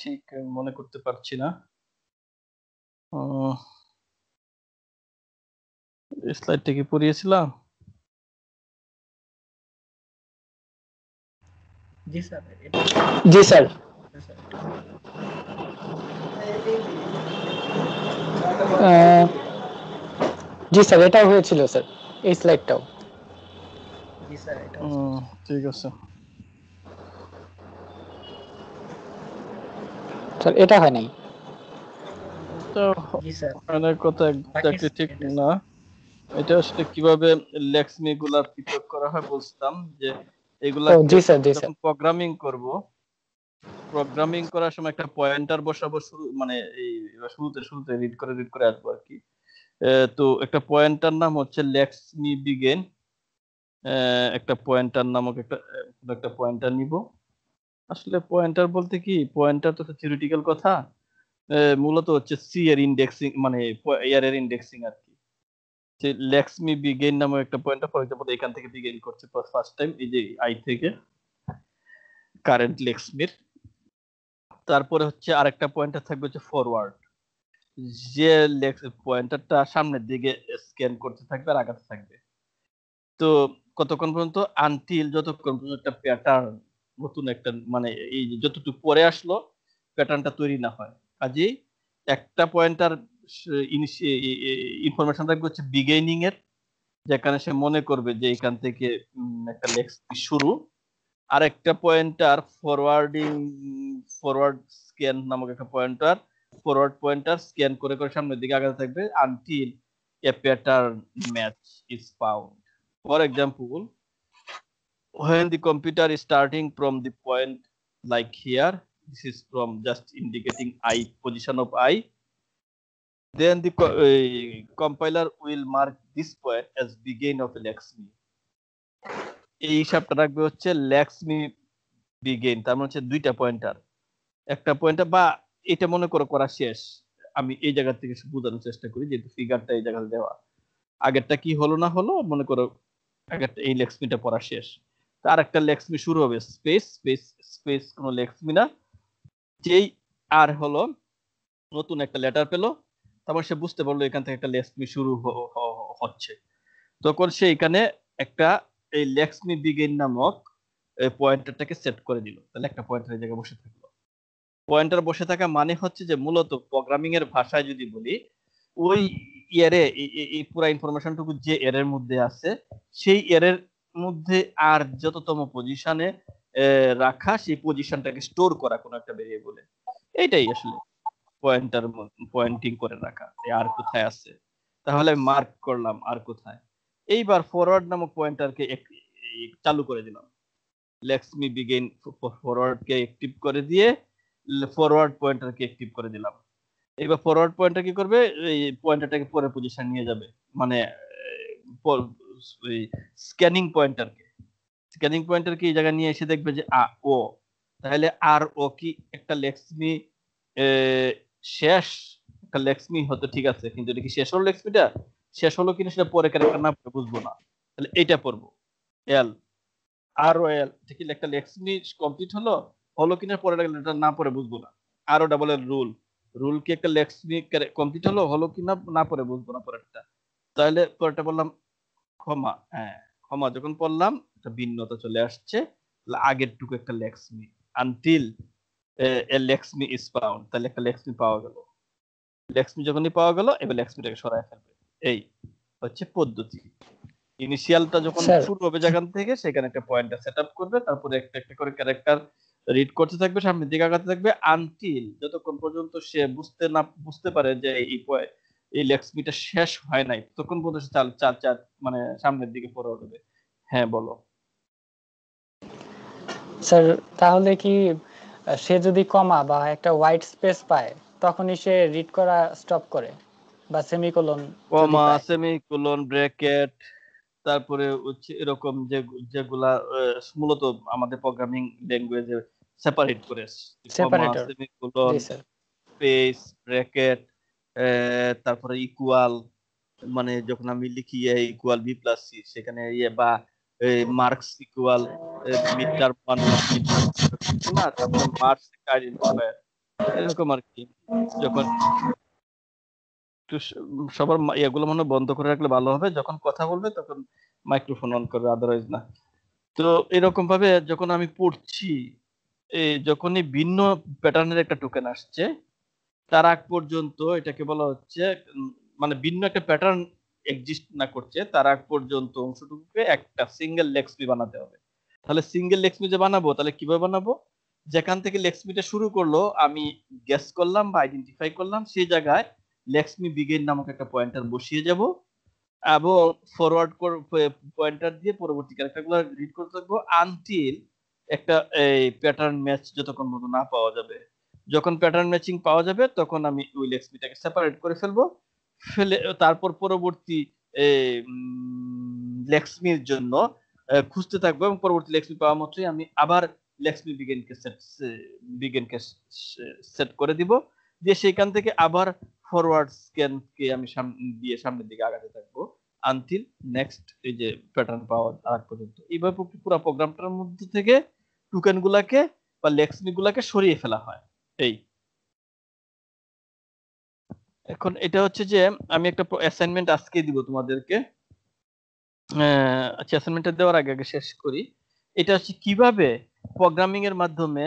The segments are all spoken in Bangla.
ঠিক মনে করতে পারছি না। স্লাইডটা কি পড়িয়েছিলাম? জি স্যার। জি স্যার। জি স্যার, এটাও হয়েছিল স্যার, এই স্লাইডটাও। জি স্যার, এটাও ঠিক আছে স্যার, এটা হয় নাই। তো জি স্যার। অনেক কথা একদম ঠিক না। এটা আসলে কিভাবে লেক্সমি গুলা পৃথক করা হয় বলছিলাম যে এগুলাকে যখন প্রোগ্রামিং করব, প্রোগ্রামিং করার সময় একটা পয়েন্টার বসাবো শুরু, মানে এই শুরুতে রিড করে আসবো আর কি। তো একটা পয়েন্টার নাম হচ্ছে লেক্সমি বিগেন, একটা পয়েন্টার নামক একটা পয়েন্টার নিব। আসলে পয়েন্টার বলতে কি, পয়েন্টার তো থিওরিটিক্যাল কথা, মূলত হচ্ছে সি এর ইন্ডেক্সিং, মানে এর ইন্ডেক্সিং আর কি। যে লেক্সমি বিগেইন নামে একটা পয়েন্টার, ফর এক্সাম্পল এখান থেকে বিগেইন করছে ফার্স্ট টাইম, এই যে আই থেকে কারেন্ট লেক্সমির। তারপরে হচ্ছে আরেকটা পয়েন্টার থাকবে হচ্ছে ফরওয়ার্ড, যে পয়েন্টারটা সামনের দিকে স্ক্যান করতে থাকবে আর আগাতে থাকবে। তো কতক্ষণ পর্যন্ত, আনটিল যতক্ষণ পর্যন্ত একটা প্যাটার্ন, নতুন একটা, মানে এই যে যতটুকু পরে আসলো প্যাটার্নটা তৈরি না হয়। কাজেই একটা পয়েন্টার ইনফরমেশন থাকবে হচ্ছে বিগেইনিং এর, যেখানে সে মনে করবে যে এখান থেকে একটা লেক্সমি শুরু। আর একটা পয়েন্টার ফরওয়ার্ড স্ক্যান নামক একটা পয়েন্টার, ফরওয়ার্ড পয়েন্টার স্ক্যান করে করে সামনের দিকে আগাতে থাকবে until a pattern match is found. For example, when the computer is starting from the point like here, this is from just indicating I, position of I, then the compiler will mark this point as begin of Laxmi. এই হিসাবটা রাখবে হচ্ছে লেক্সমি বিগেইন, তার মানে হচ্ছে দুইটা পয়েন্টার, একটা পয়েন্টার, বা এটা মনে করো করা শেষ। আমি এই জায়গা থেকে বোঝানোর চেষ্টা করি, যেহেতু ফিগারটা এই জায়গায় দেওয়া, আগেরটা কি হলো না হলো মনে করো, আগেরটা এই লেক্সমিটা পড়া শেষ, তার একটা লেক্সমি শুরু হবে স্পেস স্পেস স্পেস, কোনো লেক্সমি না, যেই আর হলো নতুন একটা লেটার পেলো, তারপর সে বুঝতে পারলো এখান থেকে একটা লেক্সমি শুরু হচ্ছে, তখন সে এখানে একটা এই লেক্সমি বিগিন নামক পয়েন্টারটাকে সেট করে দিল। তাহলে একটা পয়েন্টার এই জায়গায় বসে থাকলো। পয়েন্টার বসে থাকা মানে হচ্ছে যে মূলত প্রোগ্রামিং এর ভাষায় যদি বলি, ওই ইয়ারে এই পুরো ইনফরমেশনটুকু যে এর মধ্যে আছে, সেই এর মধ্যে আর যততম পজিশনে রাখা, সেই পজিশনটাকে স্টোর করা কোনো একটা ভেরিয়েবলে, এইটাই আসলে পয়েন্টার, পয়েন্টিং করে রাখা, আর কোথায় আছে, তাহলে মার্ক করলাম আর কোথায়। এইবার ফরওয়ার্ড নামক পয়েন্টারকে চালু করে দিলাম, লেক্সমি বিগিন ফরওয়ার্ডকে অ্যাক্টিভ করে দিয়ে ফরওয়ার্ড পয়েন্টারকে অ্যাক্টিভ করে দিলাম। এবার ফরওয়ার্ড পয়েন্টার কি করবে, এই পয়েন্টারটাকে পরের পজিশন নিয়ে যাবে, মানে স্ক্যানিং পয়েন্টারকে, স্ক্যানিং পয়েন্টারকে এই জায়গায় নিয়ে এসে দেখবে যে ও, তাহলে আর ও কি একটা লেক্সমি শেষ, একটা লেক্সমি হতো, ঠিক আছে, কিন্তু এটা কি শেষ হলো, লেক্সমিটা শেষ হলো কিনা সেটা পরে ক্যারেক্টার না পড়ে বুঝবো না, তাহলে এইটা পড়বো এল, আর ও এল, ঠিক একটা লেক্সমি কমপ্লিট হলো, হলো কিনা পরে লেটার না পড়ে বুঝবো না। আর O double L rule, rule কি একটা লেক্সমি কমপ্লিট হলো, হলো কিনা না পড়ে বুঝবো না পরেরটা। তাহলে পরেরটা বললাম ক্ষমা, হ্যাঁ ক্ষমা, যখন পড়লাম একটা ভিন্নতা চলে আসছে, আগের টুকু একটা Laxmi, until a Laxmi is found, তাহলে একটা লেক্সমি পাওয়া গেল। লেক্সমি যখনই পাওয়া গেল, এবার লেক্সমিটাকে সরায় ফেলবে, এই হচ্ছে পদ্ধতি। ইনিশিয়ালটা যখন শুরু হবে যেখান থেকে, সেখানে একটা পয়েন্টার সেটআপ করবে, তারপরে একটা একটা করে ক্যারেক্টার রিড করতে থাকবে, সামনের দিকে আগাতে থাকবে, আনটিল যতক্ষণ পর্যন্ত সে বুঝতে পারে যে এই লেক্সমিটা শেষ হয় নাই, তখন পর্যন্ত চাল চাল চাল মানে সামনের দিকে ফরওয়ার্ড হবে। হ্যাঁ বলো স্যার, তাহলে কি সে যদি কমা বা একটা হোয়াইট স্পেস পায়, তখনই সে রিড করা স্টপ করে, বা সেমিকোলন যদি কমা, পায়? সেমিকোলন, ব্র্যাকেট, তারপরে হচ্ছে এরকম যেগুলা মূলত আমাদের প্রোগ্রামিং ল্যাঙ্গুয়েজে সেপারেট করে, কমা, সেপারেটর। সেমিকোলন, জি স্যার। স্পেস, ব্র্যাকেট, তারপরে ইকুয়াল, মানে যখন আমি লিখি এ ইকুয়াল বি প্লাস সি, সেখানে বা মার্কস ইকুয়াল মিটার ওয়ান, না তারপরে মার্কস আইডেন্টিফায়ার, এরকম আর কি। যখন একটু সবার এগুলো মনে বন্ধ করে রাখলে ভালো হবে, যখন কথা বলবে তখন মাইক্রোফোন অন করবে, আদারওয়াইজ না। তো এরকম ভাবে যখন আমি পড়ছি, যখনই ভিন্ন প্যাটার্নের একটা টোকেন আসছে, তার আগ পর্যন্ত এটাকে বলা হচ্ছে মানে ভিন্ন একটা প্যাটার্ন এক্সিস্ট না করছে তার আগ পর্যন্ত অংশটুকুকে একটা সিঙ্গেল লেক্সপি বানাতে হবে। তাহলে সিঙ্গেল লেক্সপি যে বানাবো, তাহলে কিভাবে বানাবো? যেখান থেকে লেক্সপিটা শুরু করলো আমি গেস করলাম বা আইডেন্টিফাই করলাম, সেই জায়গায় লেক্সমি বিগিন নামক একটা পয়েন্টার বসিয়ে যাব এবং ফরওয়ার্ড পয়েন্টার দিয়ে পরবর্তী ক্যারেক্টারগুলো রিড করতে থাকবো আনটিল একটা এই প্যাটার্ন ম্যাচ যতক্ষণ মতো না পাওয়া যাবে। যখন প্যাটার্ন ম্যাচিং পাওয়া যাবে তখন আমি ওই লেক্সপিটাকে সেপারেট করে ফেলবো, ফেলে তারপর পরবর্তী লেক্সমির জন্য খুঁজতে থাকবো এবং পরবর্তী লেক্সমি পাওয়া মাত্রই আমি আবার লেক্সমি বিগিনকে সেট করে দিব, দিয়ে সেখান থেকে আবার ফরওয়ার্ড স্ক্যানকে আমি দিয়ে সামনের দিকে আগাতে থাকবো আনটিল নেক্সট এই যে প্যাটার্ন পাওয়ার আগ পর্যন্ত। এইভাবে পুরো প্রোগ্রামটার মধ্যে থেকে টোকেন গুলাকে বা লেক্সমি গুলাকে সরিয়ে ফেলা হয়। এই এখন এটা হচ্ছে যে আমি একটা অ্যাসাইনমেন্ট আজকে দিব তোমাদেরকে। আচ্ছা, অ্যাসাইনমেন্টটা দেওয়ার আগে আগে শেষ করি। এটা হচ্ছে কিভাবে প্রোগ্রামিং এর মাধ্যমে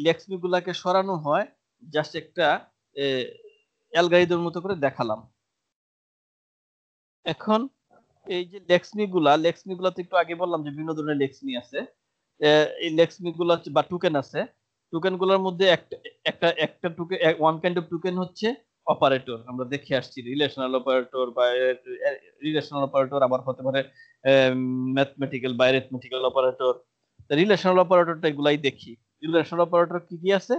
লেক্সমি গুলাকে সরানো হয়, জাস্ট একটা অ্যালগরিদমের মতো করে দেখালাম। এখন এই যে লেক্সমি গুলা তো একটু আগে বললাম যে বিভিন্ন ধরনের লেক্সমি আছে। এই লেক্সমি গুলা বা টোকেন আছে, টোকেন গুলোর মধ্যে একটা token, one kind of token হচ্ছে অপারেটর। আমরা দেখে আসছি রিলেশনাল অপারেটর বা রিলেশনাল অপারেটর আবার হতে পারে ম্যাথমেটিক্যাল বা অ্যারিথমেটিক্যাল অপারেটর। রিলেশনাল অপারেটরটা এগুলাই দেখি। রিলেশনাল অপারেটর কি কি আছে?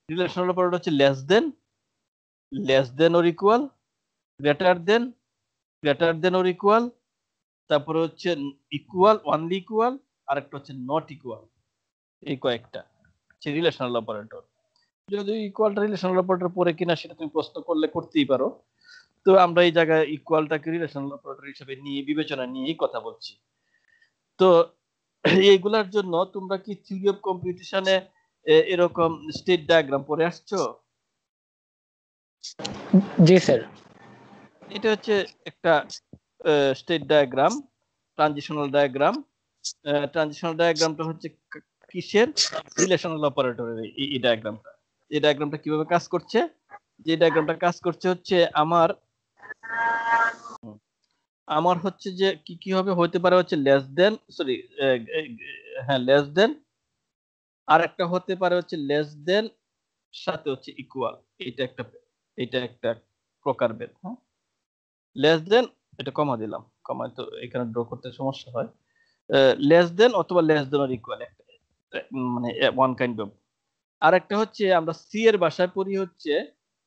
রিলেশনাল অপারেটর হচ্ছে less than or equal, greater than or equal, তারপরে হচ্ছে ইকুয়াল, অনলি ইকুয়াল, আর একটা হচ্ছে নট ইকুয়াল। এই কয়েকটা হচ্ছে রিলেশনাল অপারেটর। যদি ইকুয়ালটা রিলেশনাল অপারেটর পরে কিনা সেটা তুমি প্রশ্ন করলে করতেই পারো। তো আমরা এই জায়গায় ইকুয়ালটাকে রিলেশনাল অপারেটর হিসেবে নিয়ে বিবেচনা নিয়েই কথা বলছি। তো এইগুলার জন্য তোমরা কি থিওরি অফ কম্পিউটেশনে এরকম স্টেট ডায়াগ্রাম পড়ে আসছো? জি স্যার। এটা হচ্ছে একটা state diagram, transitional diagram. Transitional ডায়াগ্রামটা হচ্ছে কিসের? রিলেশনাল অপারেটরের এই ডায়াগ্রামটা। এই ডায়াগ্রামটা কিভাবে কাজ করছে? যে ডায়াগ্রামটা কাজ করছে হচ্ছে আমার হচ্ছে যে কি হবে হতে পারে হচ্ছে লেস দেন, সরি হ্যাঁ লেস দেন, আর একটা হতে পারে হচ্ছে লেস দেন সাথে হচ্ছে ইকুয়াল। এটা একটা প্রকারভেদ। হ্যাঁ, লেস দেন, এটা কমা দিলাম, কমা তো এখানে ড্র করতে সমস্যা হয়। লেস দেন অথবা লেস দেন অর ইকুয়াল, মানে ওয়ান কাইন্ড অফ। আর একটা হচ্ছে আমরা সি এর ভাষায় পড়ি হচ্ছে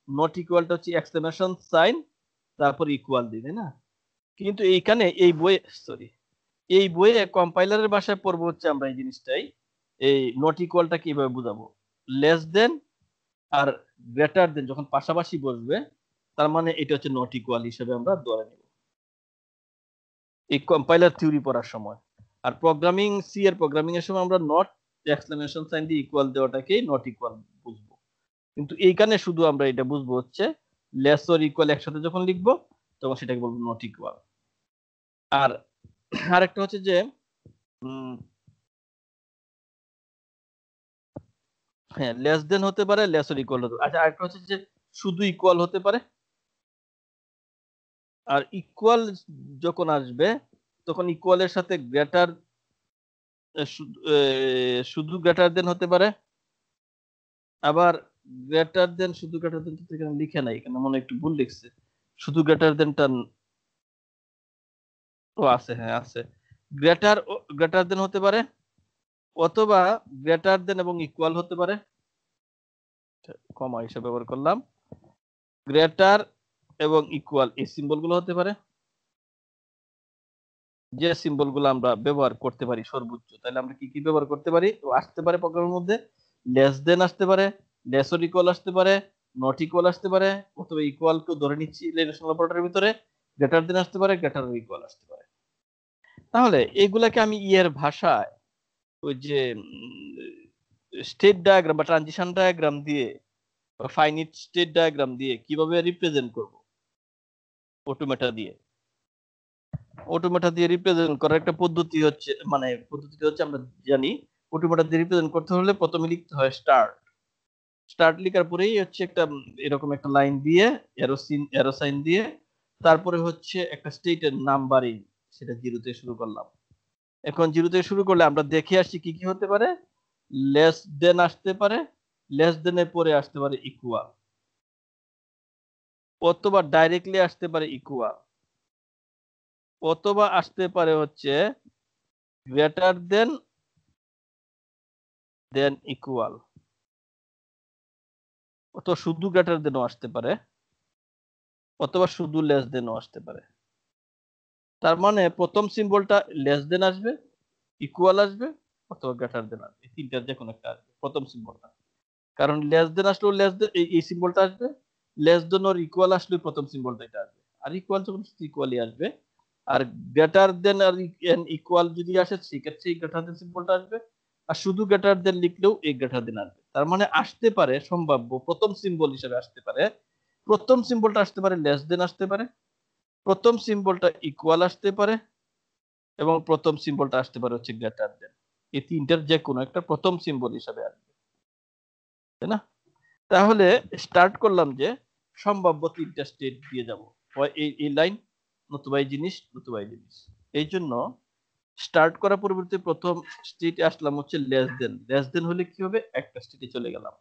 নট ইকুয়ালটা হচ্ছে এক্সক্লেমেশন সাইন তারপর ইকুয়াল দিই, তাই না? কিন্তু এইখানে এই বইয়ে কম্পাইলারের ভাষায় পড়বো হচ্ছে আমরা এই জিনিসটাই, এই নট ইকুয়ালটা কিভাবে বুঝাবো। লেস দেন আর গ্রেটার দেন যখন পাশাপাশি বসবে, তার মানে এটা হচ্ছে নট ইকুয়াল হিসেবে আমরা ধরে নেব এই কম্পাইলার থিওরি পড়ার সময়। আর সি এর প্রোগ্রামিং এর সময় আমরা নট এক্সক্লেমেশন সাইন দিয়ে ইকুয়াল দেওয়াটাকেই নট ইকুয়াল বুঝবো। কিন্তু এইখানে শুধু আমরা এটা বুঝবো হচ্ছে লেস অর ইকুয়াল একসাথে যখন লিখবো তখন সেটাকে বলবো নট ইকুয়াল। আর আরেকটা হচ্ছে যে হ্যাঁ লেস দেন হতে পারে, লেস অর ইকুয়াল হতে পারে। আচ্ছা, আরেকটা হচ্ছে যে শুধু ইকুয়াল হতে পারে। আর ইকুয়াল যখন আসবে তখন ইকুয়ালের সাথে গ্রেটার, শুধু গ্রেটার দেন হতে পারে। আবার গ্রেটার দেন, শুধু গ্রেটার দেন তো এখানে লিখে নাই, এখানে মনে একটু ভুল লিখছে। শুধু গ্রেটার দেনটা ও আছে, হ্যাঁ আছে। গ্রেটার দেন হতে পারে অথবা গ্রেটার দেন এবং ইকুয়াল হতে পারে, কমা হিসেবে ব্যবহার করলাম। গ্রেটার এবং ইকুয়াল এই সিম্বলগুলো হতে পারে, যে সিম্বলগুলো আমরা ব্যবহার করতে পারি সর্বোচ্চ। তাহলে আমরা কি কি ব্যবহার করতে পারি? আসতে পারে প্রোগ্রামের মধ্যে লেস দেন আসতে পারে, লেস অর ইকুয়াল আসতে পারে, নট ইকুয়াল আসতে পারে, অথবা ইকুয়াল কেও ধরে নিচ্ছি রিলেশনাল অপারেটরের ভিতরে, গ্রেটার দেন আসতে পারে, গ্রেটার অর ইকুয়াল আসতে পারে। তাহলে এইগুলাকে আমি এর ভাষায় ওই যে স্টেট ডায়াগ্রাম বা ট্রানজিশন ডায়াগ্রাম দিয়ে বা ফাইনাইট স্টেট ডায়াগ্রাম দিয়ে কিভাবে রিপ্রেজেন্ট করব অটোমেটা দিয়ে রিপ্রেজেন্ট করার একটা পদ্ধতি হচ্ছে, মানে পদ্ধতিটা হচ্ছে আমরা জানি অটোমেটা দিয়ে রিপ্রেজেন্ট করতে হলে প্রথমে লিখতে হয় স্টার্ট লেখার পরেই হচ্ছে একটা এরকম একটা লাইন দিয়ে এরো সাইন দিয়ে তারপরে হচ্ছে একটা স্টেটের নাম্বারিং, সেটা 0 থেকে শুরু করলাম। এখন 0 থেকে শুরু করলে আমরা দেখে আসছি কি কি হতে পারে, লেস দেন আসতে পারে, লেস দেনের পরে আসতে পারে ইকুয়াল, অথবা ডাইরেক্টলি আসতে পারে ইকুয়াল, অথবা আসতে পারে হচ্ছে গ্রেটার দেন ইকুয়াল, অথবা শুধু গ্রেটার দেনও আসতে পারে, অথবা শুধু লেস দেনও আসতে পারে। তার মানে প্রথম সিম্বলটা লেস দেন আসবে, ইকুয়াল আসবে, অথবা গ্রেটার দেন আসবে, এই তিনটার যে কোনো একটা আসবে প্রথম সিম্বলটা। কারণ লেস দেন আসলেও লেস দেন এই সিম্বলটা আসবে, লেস দেন আর ইকুয়াল আসলে প্রথম সিম্বলটা এটা আসবে, আর ইকুয়াল যখন ইকুয়ালই আসবে, আর গ্রেটার দেন আর ইকুয়াল যদি আসে সেক্ষেত্রে এই গ্রেটার দেন সিম্বলটা আসবে, আর শুধু গ্রেটার দেন লিখলেও এই গ্রেটার দেন আসবে। তার মানে আসতে পারে সম্ভাব্য প্রথম সিম্বল হিসেবে আসতে পারে, প্রথম সিম্বলটা আসতে পারে লেস দেন আসতে পারে, প্রথম সিম্বলটা ইকুয়াল আসতে পারে, এবং প্রথম সিম্বলটা আসতে পারে হচ্ছে গ্রেটার দেন। এই তিনটার যে কোনো একটা প্রথম সিম্বল হিসেবে আসবে, তাই না? তাহলে স্টার্ট করলাম যে সম্ভাব্য তিনটা স্টেট দিয়ে যাব, হয় এই লাইন, নতুবা এই জিনিস, নতুবা এই জিনিস। এই জন্য স্টার্ট করার পরিবর্তে প্রথম স্টেটে আসলাম হচ্ছে লেস দেন হলে কি হবে, একটা স্টেটে চলে গেলাম।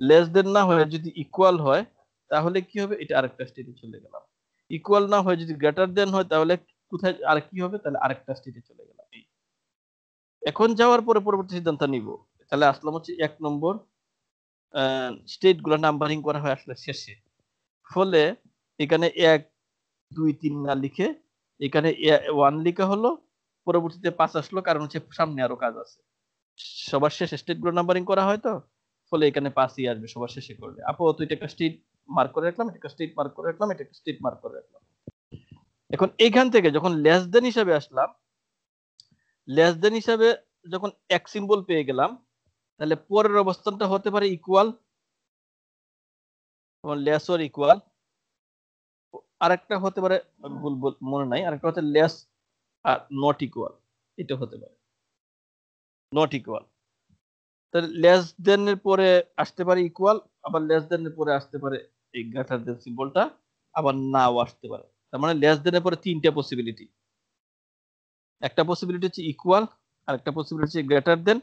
লেস দেন না হয়ে যদি ইকুয়াল হয় তাহলে কি হবে, এটা আরেকটা স্টেটে চলে গেলাম। ইকুয়াল না হয়ে যদি গ্রেটার দেন হয় তাহলে কোথায় আর কি হবে, তাহলে আরেকটা স্টেটে চলে গেলাম। এখন যাওয়ার পরে পরবর্তী সিদ্ধান্ত নিব। তাহলে আসলাম হচ্ছে 1 নম্বর, স্টেট গুলো নাম্বারিং করা হয় আসলে শেষে, ফলে এখানে 1 2 3 না লিখে এখানে 1 লিখা হলো, পরবর্তীতে 5 আসলো, কারণ হচ্ছে সামনে আরো কাজ আছে। সবার শেষে স্টেট গুলো নাম্বারিং করা হয় তো, ফলে এখানে 5ই আসবে সবার শেষে করলে। আপাতত এটা একটা স্টেট মার্ক করে রাখলাম, এটা একটা স্টেট মার্ক করে রাখলাম, এটা একটা স্টেট মার্ক করে রাখলাম। এখন এইখান থেকে যখন লেস দেন হিসাবে আসলাম, লেস দেন হিসাবে যখন এক সিম্বল পেয়ে গেলাম, তাহলে পরের অবস্থানটা হতে পারে ইকুয়াল, লেস অর ইকুয়াল, আরেকটা হতে পারে ভুল মনে নাই, আরেকটা হচ্ছে লেস আর নট ইকুয়াল, এটা হতে পারে নট ইকুয়াল। তাহলে লেস দেন এর পরে আসতে পারে ইকুয়াল, আবার লেস দেন এর পরে আসতে পারে এই গ্রেটার দেন সিম্বলটা, আবার নাও আসতে পারে। তার মানে লেস দেন এর পরে তিনটা পসিবিলিটি, একটা পসিবিলিটি হচ্ছে ইকুয়াল, আরেকটা পসিবিলিটি হচ্ছে গ্রেটার দেন,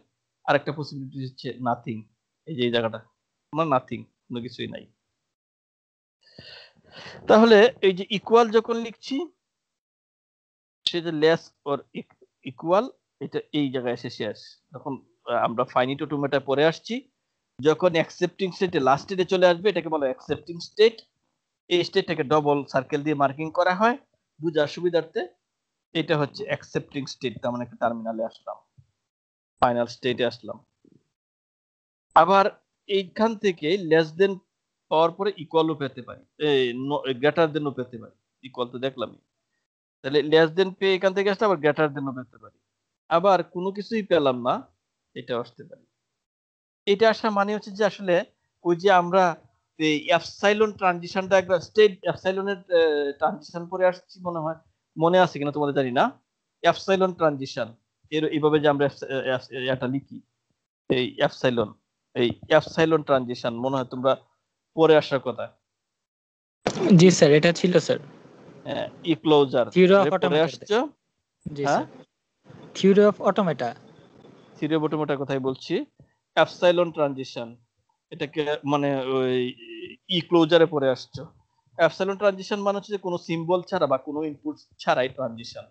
আরেকটা পসিবিলিটি হচ্ছে নাথিং। এই যে এই জায়গাটা আমার নাথিং, কোনো কিছুই নাই। তাহলে এই যে ইকুয়াল যখন লিখছি, সে যে লেস অর ইকুয়াল, এটা এই জায়গায় এসে শেষ। যখন আমরা ফাইনিট অটোমেটা পরে আসছি, যখন অ্যাকসেপ্টিং স্টেটে লাস্ট স্টেটে চলে আসবে, এটাকে বলা অ্যাকসেপ্টিং স্টেট। এই স্টেটটাকে ডবল সার্কেল দিয়ে মার্কিং করা হয় বুঝার সুবিধার্থে। এটা হচ্ছে অ্যাকসেপ্টিং স্টেট, তার মানে একটা টার্মিনালে আসলাম, ফাইনাল স্টেটে আসলাম। আবার এইখান থেকে লেস দেন পাওয়ার পরে ইকুয়ালও পেতে পারি, গ্রেটার দেনও পেতে পারি। ইকুয়াল তো দেখলামই, তাহলে লেস দেন পেয়ে এখান থেকে আসলে আবার গ্রেটার দেনও পেতে পারি। আবার কোনো কিছুই পেলাম না, এটা আসতে পারি। এটা আসা মানে হচ্ছে যে আসলে ওই যে আমরা এই এপসাইলন ট্রানজিশন ডায়াগ্রাম, স্টেট এপসাইলনের ট্রানজিশন পরে আসছি মনে হয়, মনে আছে কিনা তোমাদের জানি না। এপসাইলন ট্রানজিশন এর এইভাবে যে আমরা এটা লিখি, এই এপসাইলন ট্রানজিশন মনে হয় তোমরা পরে আসার কথা। জি স্যার, এটা ছিল sir E closure theory of পরে অটোমেটা। আসছো। জি হ্যাঁ, sir, theory of automata. Theory of অটোমেটার কথাই বলছি। এপসাইলন ট্রানজিশন এটাকে মানে ওই ই ক্লোজারে পরে আসছো। এপসাইলন ট্রানজিশন মানে হচ্ছে যে কোনো সিম্বল ছাড়া বা কোনো ইনপুট ছাড়াই ট্রানজিশন,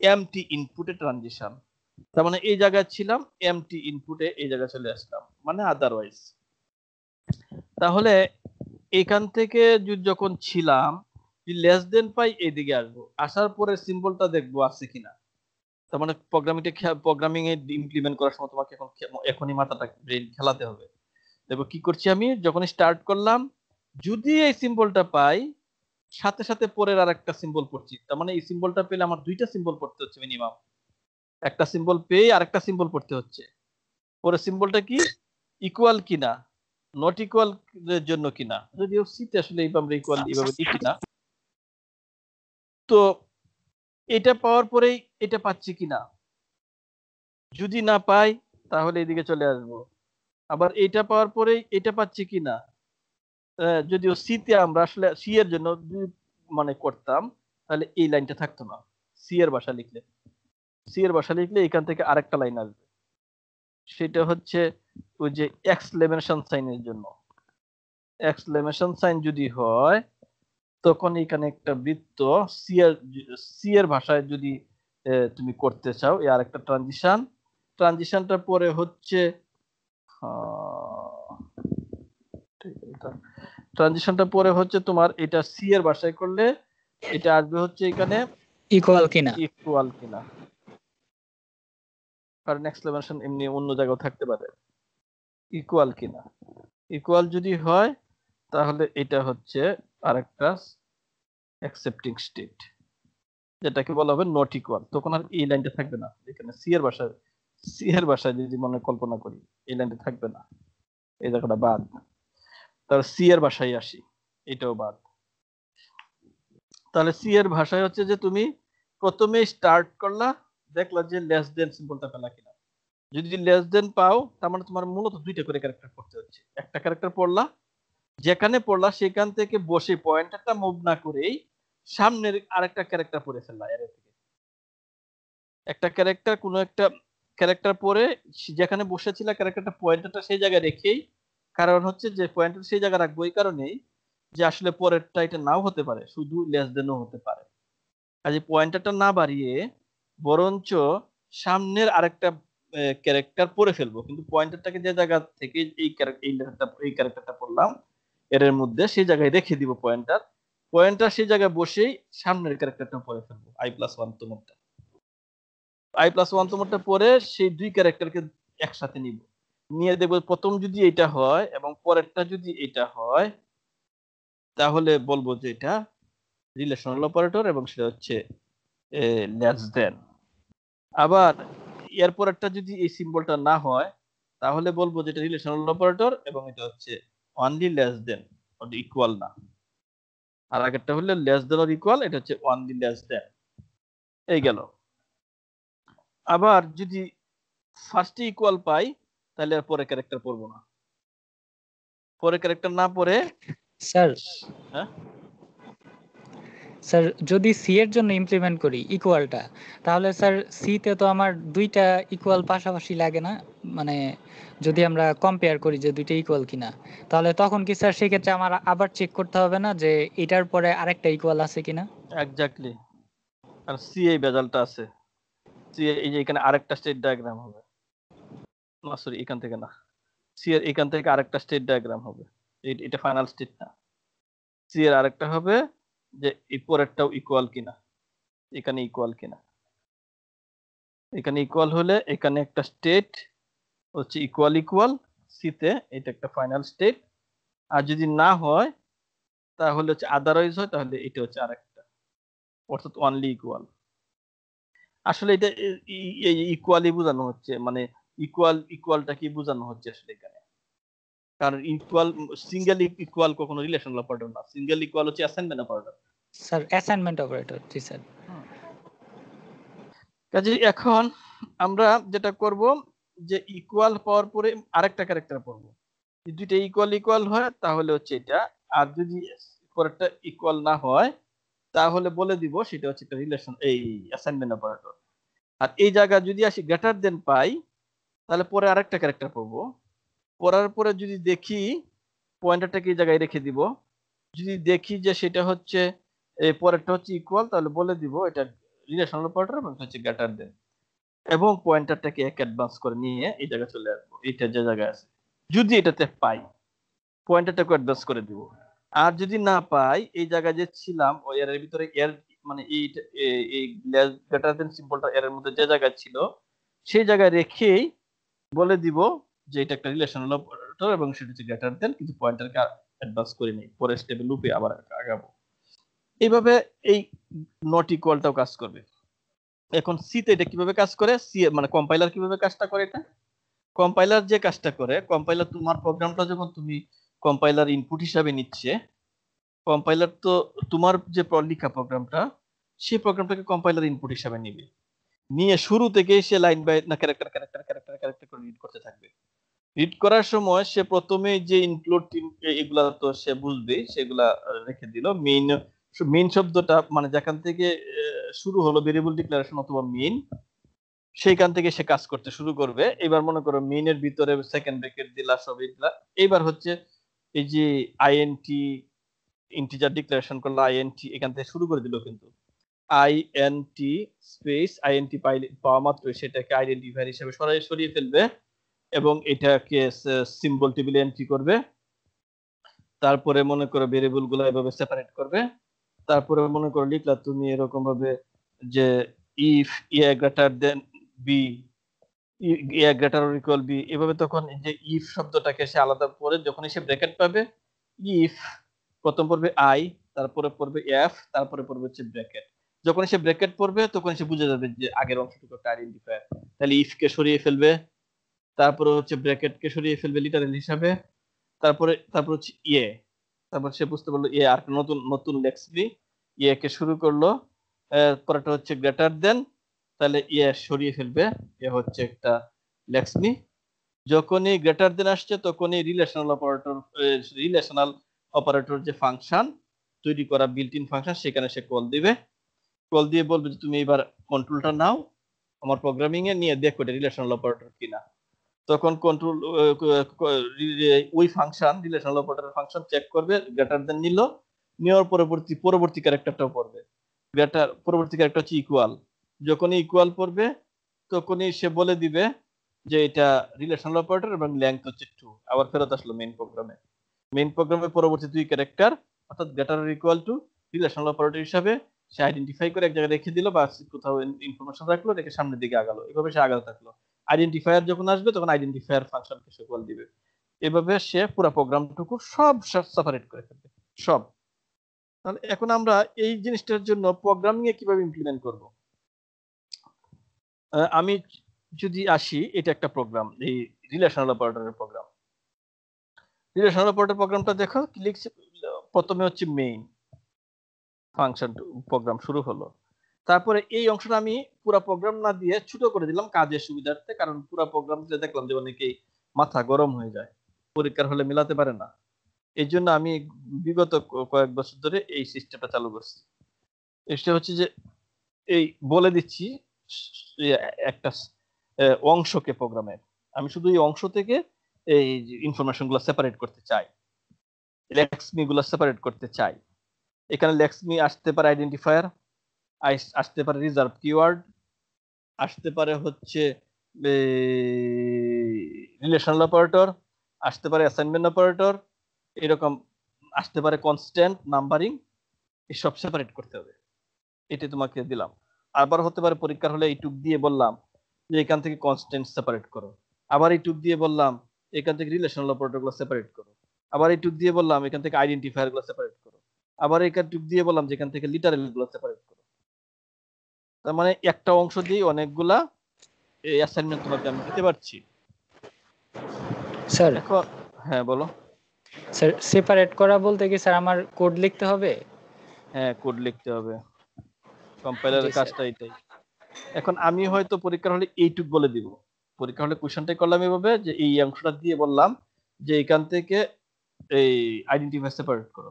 এমটি ইনপুটে ট্রানজিশন। তার মানে এই জায়গায় ছিলাম, এমটি ইনপুটে এই জায়গায় চলে আসলাম, মানে আদারওয়াইজ। তাহলে এখান থেকে যখন ছিলাম, লেস দেন পাই, এইদিকে আসবো, আসার পরে সিম্বলটা দেখবো আছে কিনা। তার মানে প্রোগ্রামিং এ ইমপ্লিমেন্ট করার সময় তোমাকে এখনই মাথাটা ব্রেন খেলাতে হবে। দেখো কি করছি আমি, যখন স্টার্ট করলাম যদি এই সিম্বলটা পাই, সাথে সাথে পরের আরেকটা সিম্বল পড়ছি। তার মানে এই সিম্বলটা পেলে আমার দুইটা সিম্বল পড়তে হচ্ছে মিনিমাম, একটা সিম্বল পেয়ে আরেকটা সিম্বল পড়তে হচ্ছে। পরের সিম্বলটা কি ইকুয়াল কিনা নট ইকুয়াল এর জন্য কিনা যদিও সিতে আসলে আমরা ইকুয়াল এইভাবে লিখি না তো এটা পাওয়ার পরেই এটা পাচ্ছি কিনা যদি না পাই তাহলে এদিকে চলে আসবো আবার এটা পাওয়ার পরেই এটা পাচ্ছি কিনা যদিও সিতে আমরা আসলে সি এর জন্য মানে করতাম তাহলে এই লাইনটা থাকতো না সি এর ভাষা লিখলে এখান থেকে আরেকটা লাইন আসবে সেটা হচ্ছে ওই যে এক্সক্লেমেশন সাইনের জন্য এক্সক্লেমেশন সাইন যদি হয় তখন এখানে একটা বৃত্ত সি এর ভাষায় যদি তুমি করতে চাও এই আরেকটা ট্রানজিশনটা পরে হচ্ছে ট্রানজিশনটা পরে হচ্ছে তোমার এটা সি এর ভাষায় করলে এটা আসবে হচ্ছে এখানে ইকুয়াল কিনা কারণ এক্সক্লেমেশন এমনি অন্য জায়গায় থাকতে পারে ইকুয়াল যদি হয় তাহলে এটা হচ্ছে আরেকটা অ্যাকসেপ্টিং স্টেট যেটাকে বলা হবে নট ইকুয়াল তখন আর এই লাইনটা থাকবে না এখানে সি এর ভাষায় যদি মনে কল্পনা করি এই লাইনটা থাকবে না এই জায়গাটা বাদ তাহলে সি এর ভাষায় আসি এটাও বাদ তাহলে সি এর ভাষায় হচ্ছে যে তুমি প্রথমে স্টার্ট করলা দেখলা যে লেস দেন সিম্বলটা পেলা কিনা যদি লেস দেন পাও তার মানে তোমার মূলত দুইটা করে ক্যারেক্টার করতে হচ্ছে একটা ক্যারেক্টার পড়লা যেখানে পড়লা সেখান থেকে বসে পয়েন্টারটা মুভ না করেই সামনের আরেকটা ক্যারেক্টার পড়ে ফেললা এর থেকে একটা ক্যারেক্টার কোনো একটা ক্যারেক্টার পড়ে যেখানে বসেছিল ক্যারেক্টারটা পয়েন্টারটা সেই জায়গায় রেখেই কারণ হচ্ছে যে পয়েন্টার সেই জায়গায় রাখবো এই কারণেই যে আসলে পরেরটা এটা নাও হতে পারে শুধু লেস দেনও হতে পারে কাজে পয়েন্টারটা না বাড়িয়ে বরঞ্চ সামনের আরেকটা ক্যারেক্টার পড়ে ফেলবো কিন্তু পয়েন্টারটাকে যে জায়গা থেকে এই ক্যারেক্টারটা পড়লাম এর মধ্যে সেই জায়গায় রেখে দিব পয়েন্টার সেই জায়গায় বসেই সামনের ক্যারেক্টারটা পড়ে ফেলবো i+1 তমরটা পরে সেই দুই ক্যারেক্টারকে একসাথে নিব নিয়ে দেখবো প্রথম যদি এটা হয় এবং পরেরটা যদি এটা হয় তাহলে বলবো যে এটা রিলেশনাল অপারেটর এবং সেটা হচ্ছে লেস দেন আবার এরপর একটা যদি এই সিম্বলটা না হয় তাহলে বলবো যে এটা রিলেশনাল অপারেটর এবং এটা হচ্ছে অনলি লেস দেন ইকুয়াল না আর আগেরটা হলে লেস দেন অর ইকুয়াল এটা হচ্ছে অনলি লেস দেন এই গেল আবার যদি ফার্স্টে ইকুয়াল পাই তাহলে আর পরে ক্যারেক্টার পড়বো না পরে ক্যারেক্টার না পড়ে স্যার হ্যাঁ স্যার যদি সি এর জন্য ইমপ্লিমেন্ট করি ইকুয়ালটা তাহলে স্যার সি তে তো আমার দুইটা ইকুয়াল পাশাপাশি লাগে না মানে যদি আমরা কম্পেয়ার করি যে দুইটা ইকুয়াল কিনা তাহলে তখন কি স্যার সেক্ষেত্রে আমার আবার চেক করতে হবে না যে এটার পরে আরেকটা ইকুয়াল আছে কিনা এক্স্যাক্টলি আর সি এই বেজালটা আছে সি এই যে এখানে আরেকটা স্টেট ডায়াগ্রাম হবে না সরি এখান থেকে না সি এর এখান থেকে আরেকটা স্টেট ডায়াগ্রাম হবে এটা ফাইনাল স্টেট না সি এর আরেকটা হবে যে এই পরেরটাও ইকুয়াল কিনা এখানে ইকুয়াল হলে এখানে একটা স্টেট হচ্ছে ইকুয়াল সিতে এটা একটা ফাইনাল স্টেট আর যদি না হয় তাহলে হচ্ছে আদারওয়াইজ হয় তাহলে এটা হচ্ছে আরেকটা অর্থাৎ অনলি আসলে এটা ইকুয়ালি বোঝানো হচ্ছে মানে ইকুয়ালটা কি বোঝানো হচ্ছে আসলে এখানে কারণ সিঙ্গেল ইকুয়াল কখনো রিলেশনাল অপারেটর না সিঙ্গেল ইকুয়াল হচ্ছে assignment operator sir assignment operator জি স্যার কাজে এখন আমরা যেটা করব যে ইকুয়াল পাওয়ার পরে আরেকটা ক্যারেক্টার পড়ব যদি দুইটা ইকুয়াল হয় তাহলে হচ্ছে এটা আর যদি পরেরটা ইকুয়াল না হয় তাহলে বলে দিব সেটা হচ্ছে একটা রিলেশন এই অ্যাসাইনমেন্ট অপারেটর আর এই জায়গা যদি আসি গ্রেটার দেন পাই তাহলে পরে আরেকটা ক্যারেক্টার পড়বো পড়ার পরে যদি দেখি পয়েন্টারটাকে এই জায়গায় রেখে দিব যদি দেখি যে সেটা হচ্ছে এই পরেরটা হচ্ছে ইকুয়াল তাহলে বলে দিব এটা রিলেশনাল অপারেটর এবং হচ্ছে গ্রেটার দেন এবং পয়েন্টারটাকে এক অ্যাডভান্স করে নিয়ে এই জায়গায় চলে আসবো এটা যে জায়গায় আছে যদি এটাতে পাই পয়েন্টারটাকে অ্যাডভান্স করে দিব আর যদি না পাই এই জায়গায় যে ছিলাম ওই এর ভিতরে এর মানে এই গ্রেটার দেন সিম্বলটা এর মধ্যে যে জায়গায় ছিল সেই জায়গায় রেখেই বলে দিব যে এটা একটা রিলেশনাল অপারেটর এবং সেটা হচ্ছে গ্রেটার দেন কিন্তু পয়েন্টারকে অ্যাডভান্স করে নেই পরে স্টেপে লুপে আবার আগাবো এইভাবে এই নট ইকুয়ালটাও কাজ করবে এখন সি তে এটা কিভাবে কাজ করে সি মানে কম্পাইলার কিভাবে কাজটা করে এটা কম্পাইলার যে কাজটা করে, কম্পাইলার তোমার প্রোগ্রামটা যখন তুমি কম্পাইলার ইনপুট হিসাবে নিচ্ছে, কম্পাইলার তো তোমার যে লিখা প্রোগ্রামটা, সেই প্রোগ্রামটাকে কম্পাইলার ইনপুট হিসাবে নিবে, নিয়ে শুরু থেকে সে লাইন বাই না ক্যারেক্টার ক্যারেক্টার ক্যারেক্টার ক্যারেক্টার করে রিড করতে থাকবে। রিড করার সময় সে প্রথমে যে ইনক্লুড এগুলা তো সে বুঝবে, সেগুলা রেখে দিল। মেইন শব্দটা মানে যেখান থেকে শুরু হলো ভেরিয়েবল ডিক্লারেশন অথবা মেইন, সেইখান থেকে সে কাজ করতে শুরু করবে। এবার মনে করো মেইনের ভিতরে সেকেন্ড ব্র্যাকেট দিলা, সব এগুলা। এইবার হচ্ছে এই যে আইএনটি ইন্টিজার ডিক্লারেশন করলো, আইএনটি এখান থেকে শুরু করে দিল, কিন্তু আইএনটি স্পেস আইএনটি পাওয়া মাত্র সেটাকে আইডেন্টিফায়ার হিসেবে সরিয়ে ফেলবে এবং এটাকে সিম্বল টেবিলে এন্ট্রি করবে। তারপরে মনে করো ভেরিয়েবল গুলো এভাবে সেপারেট করবে। তারপরে মনে করো লিখলা তুমি এরকম ভাবে যে if A greater than B, A greater or equal B, এভাবে তখন যে ইফ শব্দটাকে সে আলাদা করে যখন সে ব্র্যাকেট পাবে, ইফ প্রথম পড়বে আই, তারপরে পড়বে এফ, তারপরে পড়বে হচ্ছে ব্র্যাকেট। যখন সে ব্র্যাকেট পড়বে তখন সে বুঝে যাবে যে আগের অংশটুকু একটা আইডেন্টিফায়ার, তাহলে ইফ কে সরিয়ে ফেলবে, তারপরে হচ্ছে ব্র্যাকেট কে সরিয়ে ফেলবে লিটারেল হিসাবে, তারপরে হচ্ছে ইয়ে, তারপর সে বুঝতে পারলো ইয়ে আর নতুন লেক্সবি, ইয়ে কে শুরু করলো, পরেরটা হচ্ছে গ্রেটার দেন, তাহলে ইয়ে সরিয়ে ফেলবে, এ হচ্ছে একটা লেক্সমি। যখনই গ্রেটার দেন আসছে তখনই রিলেশনাল অপারেটর যে ফাংশন তৈরি করা বিল্ট ইন ফাংশন, সেখানে সে কল দিবে। কল দিয়ে বলবে যে তুমি এবার কন্ট্রোলটা নাও আমার প্রোগ্রামিং এ, নিয়ে দেখো এটা রিলেশনাল অপারেটর কিনা। তখন কন্ট্রোল ওই function relational operator function check করবে, গ্রেটার দেন নিল, নেওয়ার পরবর্তী ক্যারেক্টারটাও পড়বে। পরবর্তী ক্যারেক্টার হচ্ছে ইকুয়াল, যখনই ইকুয়াল পড়বে তখনই সে বলে দিবে যে এটা রিলেশনাল অপারেটর এবং লেংথ হচ্ছে 2, আবার ফেরত আসলো মেইন প্রোগ্রামে পরবর্তী দুই ক্যারেক্টার অর্থাৎ greater equal to relational operator হিসাবে সে আইডেন্টিফাই করে এক জায়গায় রেখে দিল বা কোথাও ইনফরমেশন রাখলো, রেখে সামনের দিকে আগালো, এভাবে সে আগাতে থাকলো। আইডেন্টিফায়ার যখন আসবে তখন আইডেন্টিফায়ার ফাংশনকে সে কল দিবে। এভাবে সে পুরো প্রোগ্রামটুকু সব সেপারেট করে ফেলবে সব। তাহলে এখন আমরা এই জিনিসটার জন্য প্রোগ্রামিং এ কিভাবে ইমপ্লিমেন্ট করব? আমি যদি আসি, এটা একটা প্রোগ্রাম, এই রিলেশনাল অপারেটরের প্রোগ্রাম। রিলেশনাল অপারেটর প্রোগ্রামটা দেখো কি লিখছে। প্রথমে হচ্ছে মেইন ফাংশন প্রোগ্রাম শুরু হলো, তারপরে এই অংশটা আমি পুরো প্রোগ্রাম না দিয়ে ছোট করে দিলাম কাজের সুবিধার্থে, কারণ পুরো প্রোগ্রাম দিলে দেখলাম যে অনেকেই মাথা গরম হয়ে যায়, পরীক্ষার হলে মেলাতে পারে না। এই জন্য আমি বিগত কয়েক বছর ধরে এই সিস্টেমটা চালু করছি। এটা হচ্ছে যে এই বলে দিচ্ছি একটা অংশকে প্রোগ্রামের, আমি শুধু এই অংশ থেকে এই ইনফরমেশন গুলো সেপারেট করতে চাই, লেক্সমি গুলো সেপারেট করতে চাই। এখানে লেক্সমি আসতে পারে আইডেন্টিফায়ার, আসতে পারে রিজার্ভ কিওয়ার্ড, আসতে পারে হচ্ছে রিলেশনাল অপারেটর, আসতে পারে অ্যাসাইনমেন্ট অপারেটর, এরকম আসতে পারে কনস্ট্যান্ট নাম্বারিং, এসব সেপারেট করতে হবে। এটা তোমাকে দিলাম। আবার হতে পারে পরীক্ষার হলে এইটুক দিয়ে বললাম যে এখান থেকে কনস্ট্যান্ট সেপারেট করো, আবার এইটুক দিয়ে বললাম এখান থেকে রিলেশনাল অপারেটর গুলো সেপারেট করো, আবার এইটুক দিয়ে বললাম এখান থেকে আইডেন্টিফায়ার গুলো সেপারেট করো, আবার এইটুক দিয়ে বললাম যেখান থেকে লিটারেল গুলো সেপারেট করো। তার মানে একটা অংশ দিয়ে অনেকগুলা অ্যাসাইনমেন্ট তোমাকে আমি দিতে পারছি। স্যার এখন হ্যাঁ বলো। স্যার সেপারেট করা বলতে কি স্যার আমার কোড লিখতে হবে? হ্যাঁ কোড লিখতে হবে, কম্পাইলারের জি স্যার। কাজটা এটাই। এখন আমি হয়তো পরীক্ষার হলে এইটুক বলে দিব, পরীক্ষা হলে কোশ্চেনটাই করলাম এভাবে যে এই অংশটা দিয়ে বললাম যে এখান থেকে এই আইডেন্টিফায়ার সেপারেট করো,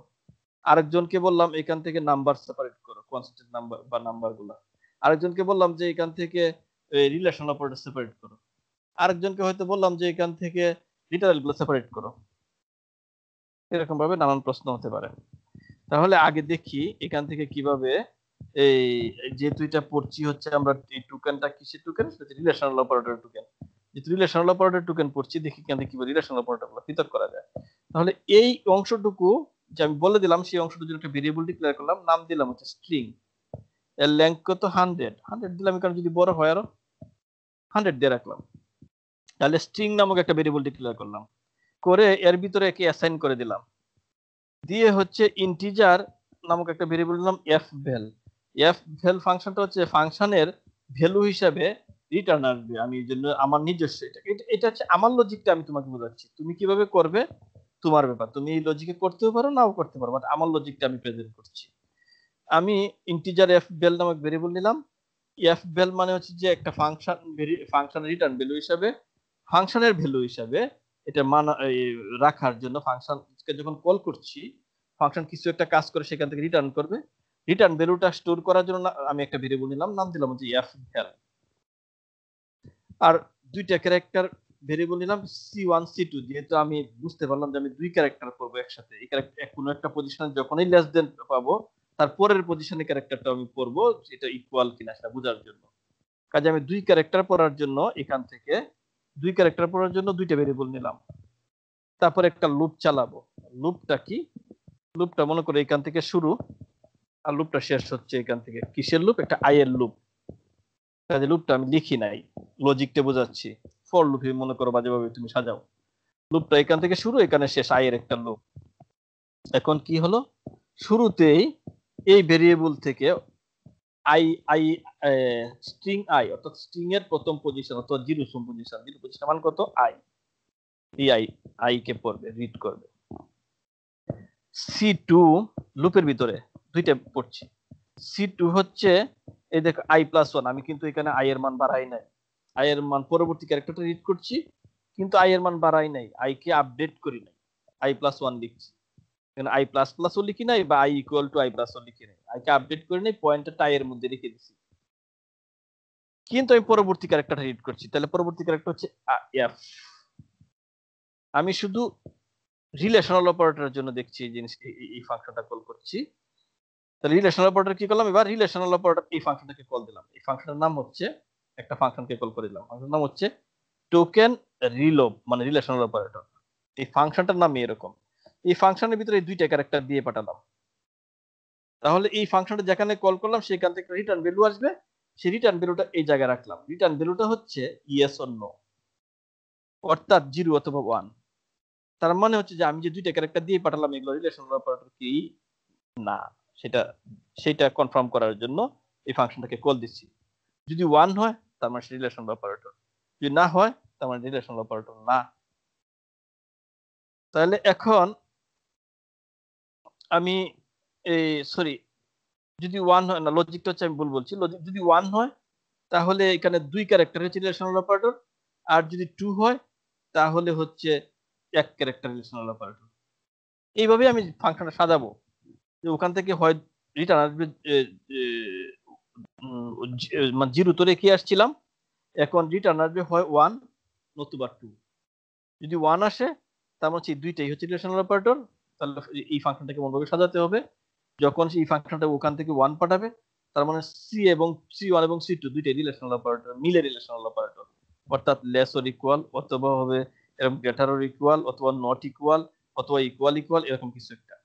আরেকজনকে বললাম এখান থেকে নাম্বার সেপারেট করো, কনস্ট্যান্ট নাম্বার বা নাম্বারগুলো, আরেকজনকে বললাম যে এখান থেকে রিলেশনাল অপারেটর সেপারেট করো, আরেকজনকে হয়তো বললাম যে এখান থেকে লিটারেল গুলো সেপারেট করো। এরকম ভাবে নানান প্রশ্ন হতে পারে। তাহলে আগে দেখি এখান থেকে কিভাবে এই যে দুইটা পড়ছি হচ্ছে আমরা এই টোকেনটা কিসের টোকেন, সেটা রিলেশনাল অপারেটর টোকেন। যেহেতু রিলেশনাল অপারেটর টোকেন পড়ছি, দেখি এখান থেকে কিভাবে রিলেশনাল অপারেটরগুলো পৃথক করা যায়। তাহলে এই অংশটুকু যে আমি বলে দিলাম, সেই অংশটুকু একটা ভেরিয়েবল ডিক্লেয়ার করলাম, নাম দিলাম হচ্ছে স্ট্রিং, এর লেংথ কত 100 দিলাম, কারণ যদি বড় হয় আরো 100 দিয়ে রাখলাম। তাহলে স্ট্রিং নামক একটা ভেরিয়েবল ডিক্লেয়ার করলাম, করে এর ভিতরে একে অ্যাসাইন করে দিলাম, দিয়ে হচ্ছে ইন্টিজার নামক একটা ভেরিয়েবল দিলাম fval। fval ফাংশনটা হচ্ছে ফাংশনের ভ্যালু হিসাবে রিটার্ন আসবে। আমি এই জন্য আমার নিজস্ব এটা হচ্ছে আমার লজিকটা আমি তোমাকে বোঝাচ্ছি, তুমি কিভাবে করবে তোমার ব্যাপার, তুমি এই লজিকে করতেও পারো নাও করতে পারো, বাট আমার লজিকটা আমি প্রেজেন্ট করছি। আমি ইন্টিজার এফ বেল নামক ভেরিয়েবল নিলাম। এফ বেল মানে হচ্ছে যে একটা ফাংশনের রিটার্ন ভ্যালু হিসাবে, ফাংশনের ভ্যালু হিসাবে এটা মান রাখার জন্য ফাংশনকে যখন কল করছি, ফাংশন কিছু একটা কাজ করে সেখান থেকে রিটার্ন করবে, রিটার্ন ভ্যালুটা স্টোর করার জন্য আমি একটা ভেরিয়েবল নিলাম, নাম দিলাম হচ্ছে এফ বেল। আর দুইটা ক্যারেক্টার ভেরিয়েবল নিলাম C1 C2, যেহেতু আমি বুঝতে পারলাম যে আমি দুই ক্যারেক্টার করবো একসাথে, এই ক্যারেক্টার কোনো একটা পজিশনে যখনই লেস দেন পাবো তার পরের পজিশনে ক্যারেক্টারটা আমি পড়বো এটা ইকুয়াল কিনা সেটা বোঝার জন্য। কাজে আমি দুই ক্যারেক্টার পড়ার জন্য এখান থেকে দুই ক্যারেক্টার পড়ার জন্য দুইটা ভেরিয়েবল নিলাম। তারপর একটা লুপ চালাবো। লুপটা কি? লুপটা মনে করে এখান থেকে শুরু আর লুপটা শেষ হচ্ছে এখান থেকে। কিসের লুপ? একটা আই এর লুপ। কাজে লুপটা আমি লিখি নাই, লজিকটা বোঝাচ্ছি। ফর লুপ মনে করো বাজেভাবে তুমি সাজাও। লুপটা এখান থেকে শুরু, এখানে শেষ, আই এর একটা লুপ। এখন কি হলো, শুরুতেই এই ভেরিয়েবল থেকে আই আই স্ট্রিং আই অর্থাৎ স্ট্রিং এর প্রথম পজিশন অর্থাৎ জিরো পজিশন মান কত? আই। এই আই কে পড়বে, রিড করবে। C2 লুপের ভিতরে দুইটা পড়ছি। C2 হচ্ছে এই দেখো i+1, আমি কিন্তু এখানে i এর মান বাড়াই নাই, i এর মান পরবর্তী ক্যারেক্টারটা রিড করছি কিন্তু i এর মান বাড়াই নাই, i কে আপডেট করি নাই, i+1 লিখছি। এখানে i++ ও লিখি নাই বা i = i+1 লিখি নাই, i কে আপডেট করি নাই, পয়েন্টারটা i এর মধ্যে রেখে দিছি। কিন্তু আমি পরবর্তী ক্যারেক্টারটা রিড করছি, তাহলে পরবর্তী ক্যারেক্টার হচ্ছে f। আমি শুধু রিলেশনাল অপারেটরের জন্য দেখছি এই জিনিস, এই ফাংশনটা কল করছি। তাহলে রিলেশনাল অপারেটর কি করলাম, এবার রিলেশনাল অপারেটর এই ফাংশনটাকে কল দিলাম। এই ফাংশনের নাম হচ্ছে, একটা ফাংশনকে কল করে দিলাম, ফাংশনের নাম হচ্ছে টোকেন রিলোভ, মানে রিলেশনাল অপারেটর। এই ফাংশনটার নাম এরকম। এই ফাংশনের ভিতরে দুইটা ক্যারেক্টার দিয়ে পাঠালাম। তাহলে এই ফাংশনটা যেখানে কল করলাম সেখান থেকে রিটার্ন ভ্যালু আসবে, সেই রিটার্ন ভ্যালুটা এই জায়গায় রাখলাম। রিটার্ন ভ্যালুটা হচ্ছে ইয়েস অর নো, অর্থাৎ 0 অথবা 1। তার মানে হচ্ছে যে আমি যে দুইটা ক্যারেক্টার দিয়ে পাঠালাম এগুলো রিলেশনাল অপারেটর কি না, সেটা কনফার্ম করার জন্য এই ফাংশনটাকে কল দিচ্ছি। যদি 1 হয় তার মানে রিলেশনাল অপারেটর, যদি না হয় তার মানে রিলেশনাল অপারেটর না। তাহলে এখন আমি সরি, যদি 1 হয় না, লজিকটা হচ্ছে আমি ভুল বলছি। লজিক যদি 1 হয় তাহলে এখানে দুই ক্যারেক্টার হচ্ছে রিলেশনাল অপারেটর, আর যদি 2 হয় তাহলে হচ্ছে এক ক্যারেক্টার রিলেশনাল অপারেটর। এইভাবে আমি ফাংশনটা সাজাবো যে ওখান থেকে হয় রিটার্ন আসবে, মানে 0 তো রেখে আসছিলাম, এখন রিটার্ন আসবে হয় 1 নতুবা 2। যদি 1 আসে তার মানে দুইটাই হচ্ছে রিলেশনাল অপারেটর। তাহলে এই ফাংশনটাকে মনভাবে সাজাতে হবে, যখন এই ফাংশনটা ওখান থেকে 1 পাঠাবে তার মানে C1 এবং C2 দুইটাই রিলেশনাল অপারেটর, মিলে রিলেশনাল অপারেটর, অর্থাৎ লেস অর ইকুয়াল, অথবা হবে এরকম গ্রেটার অর ইকুয়াল, অথবা নট ইকুয়াল, অথবা ইকুয়াল এরকম কিছু একটা।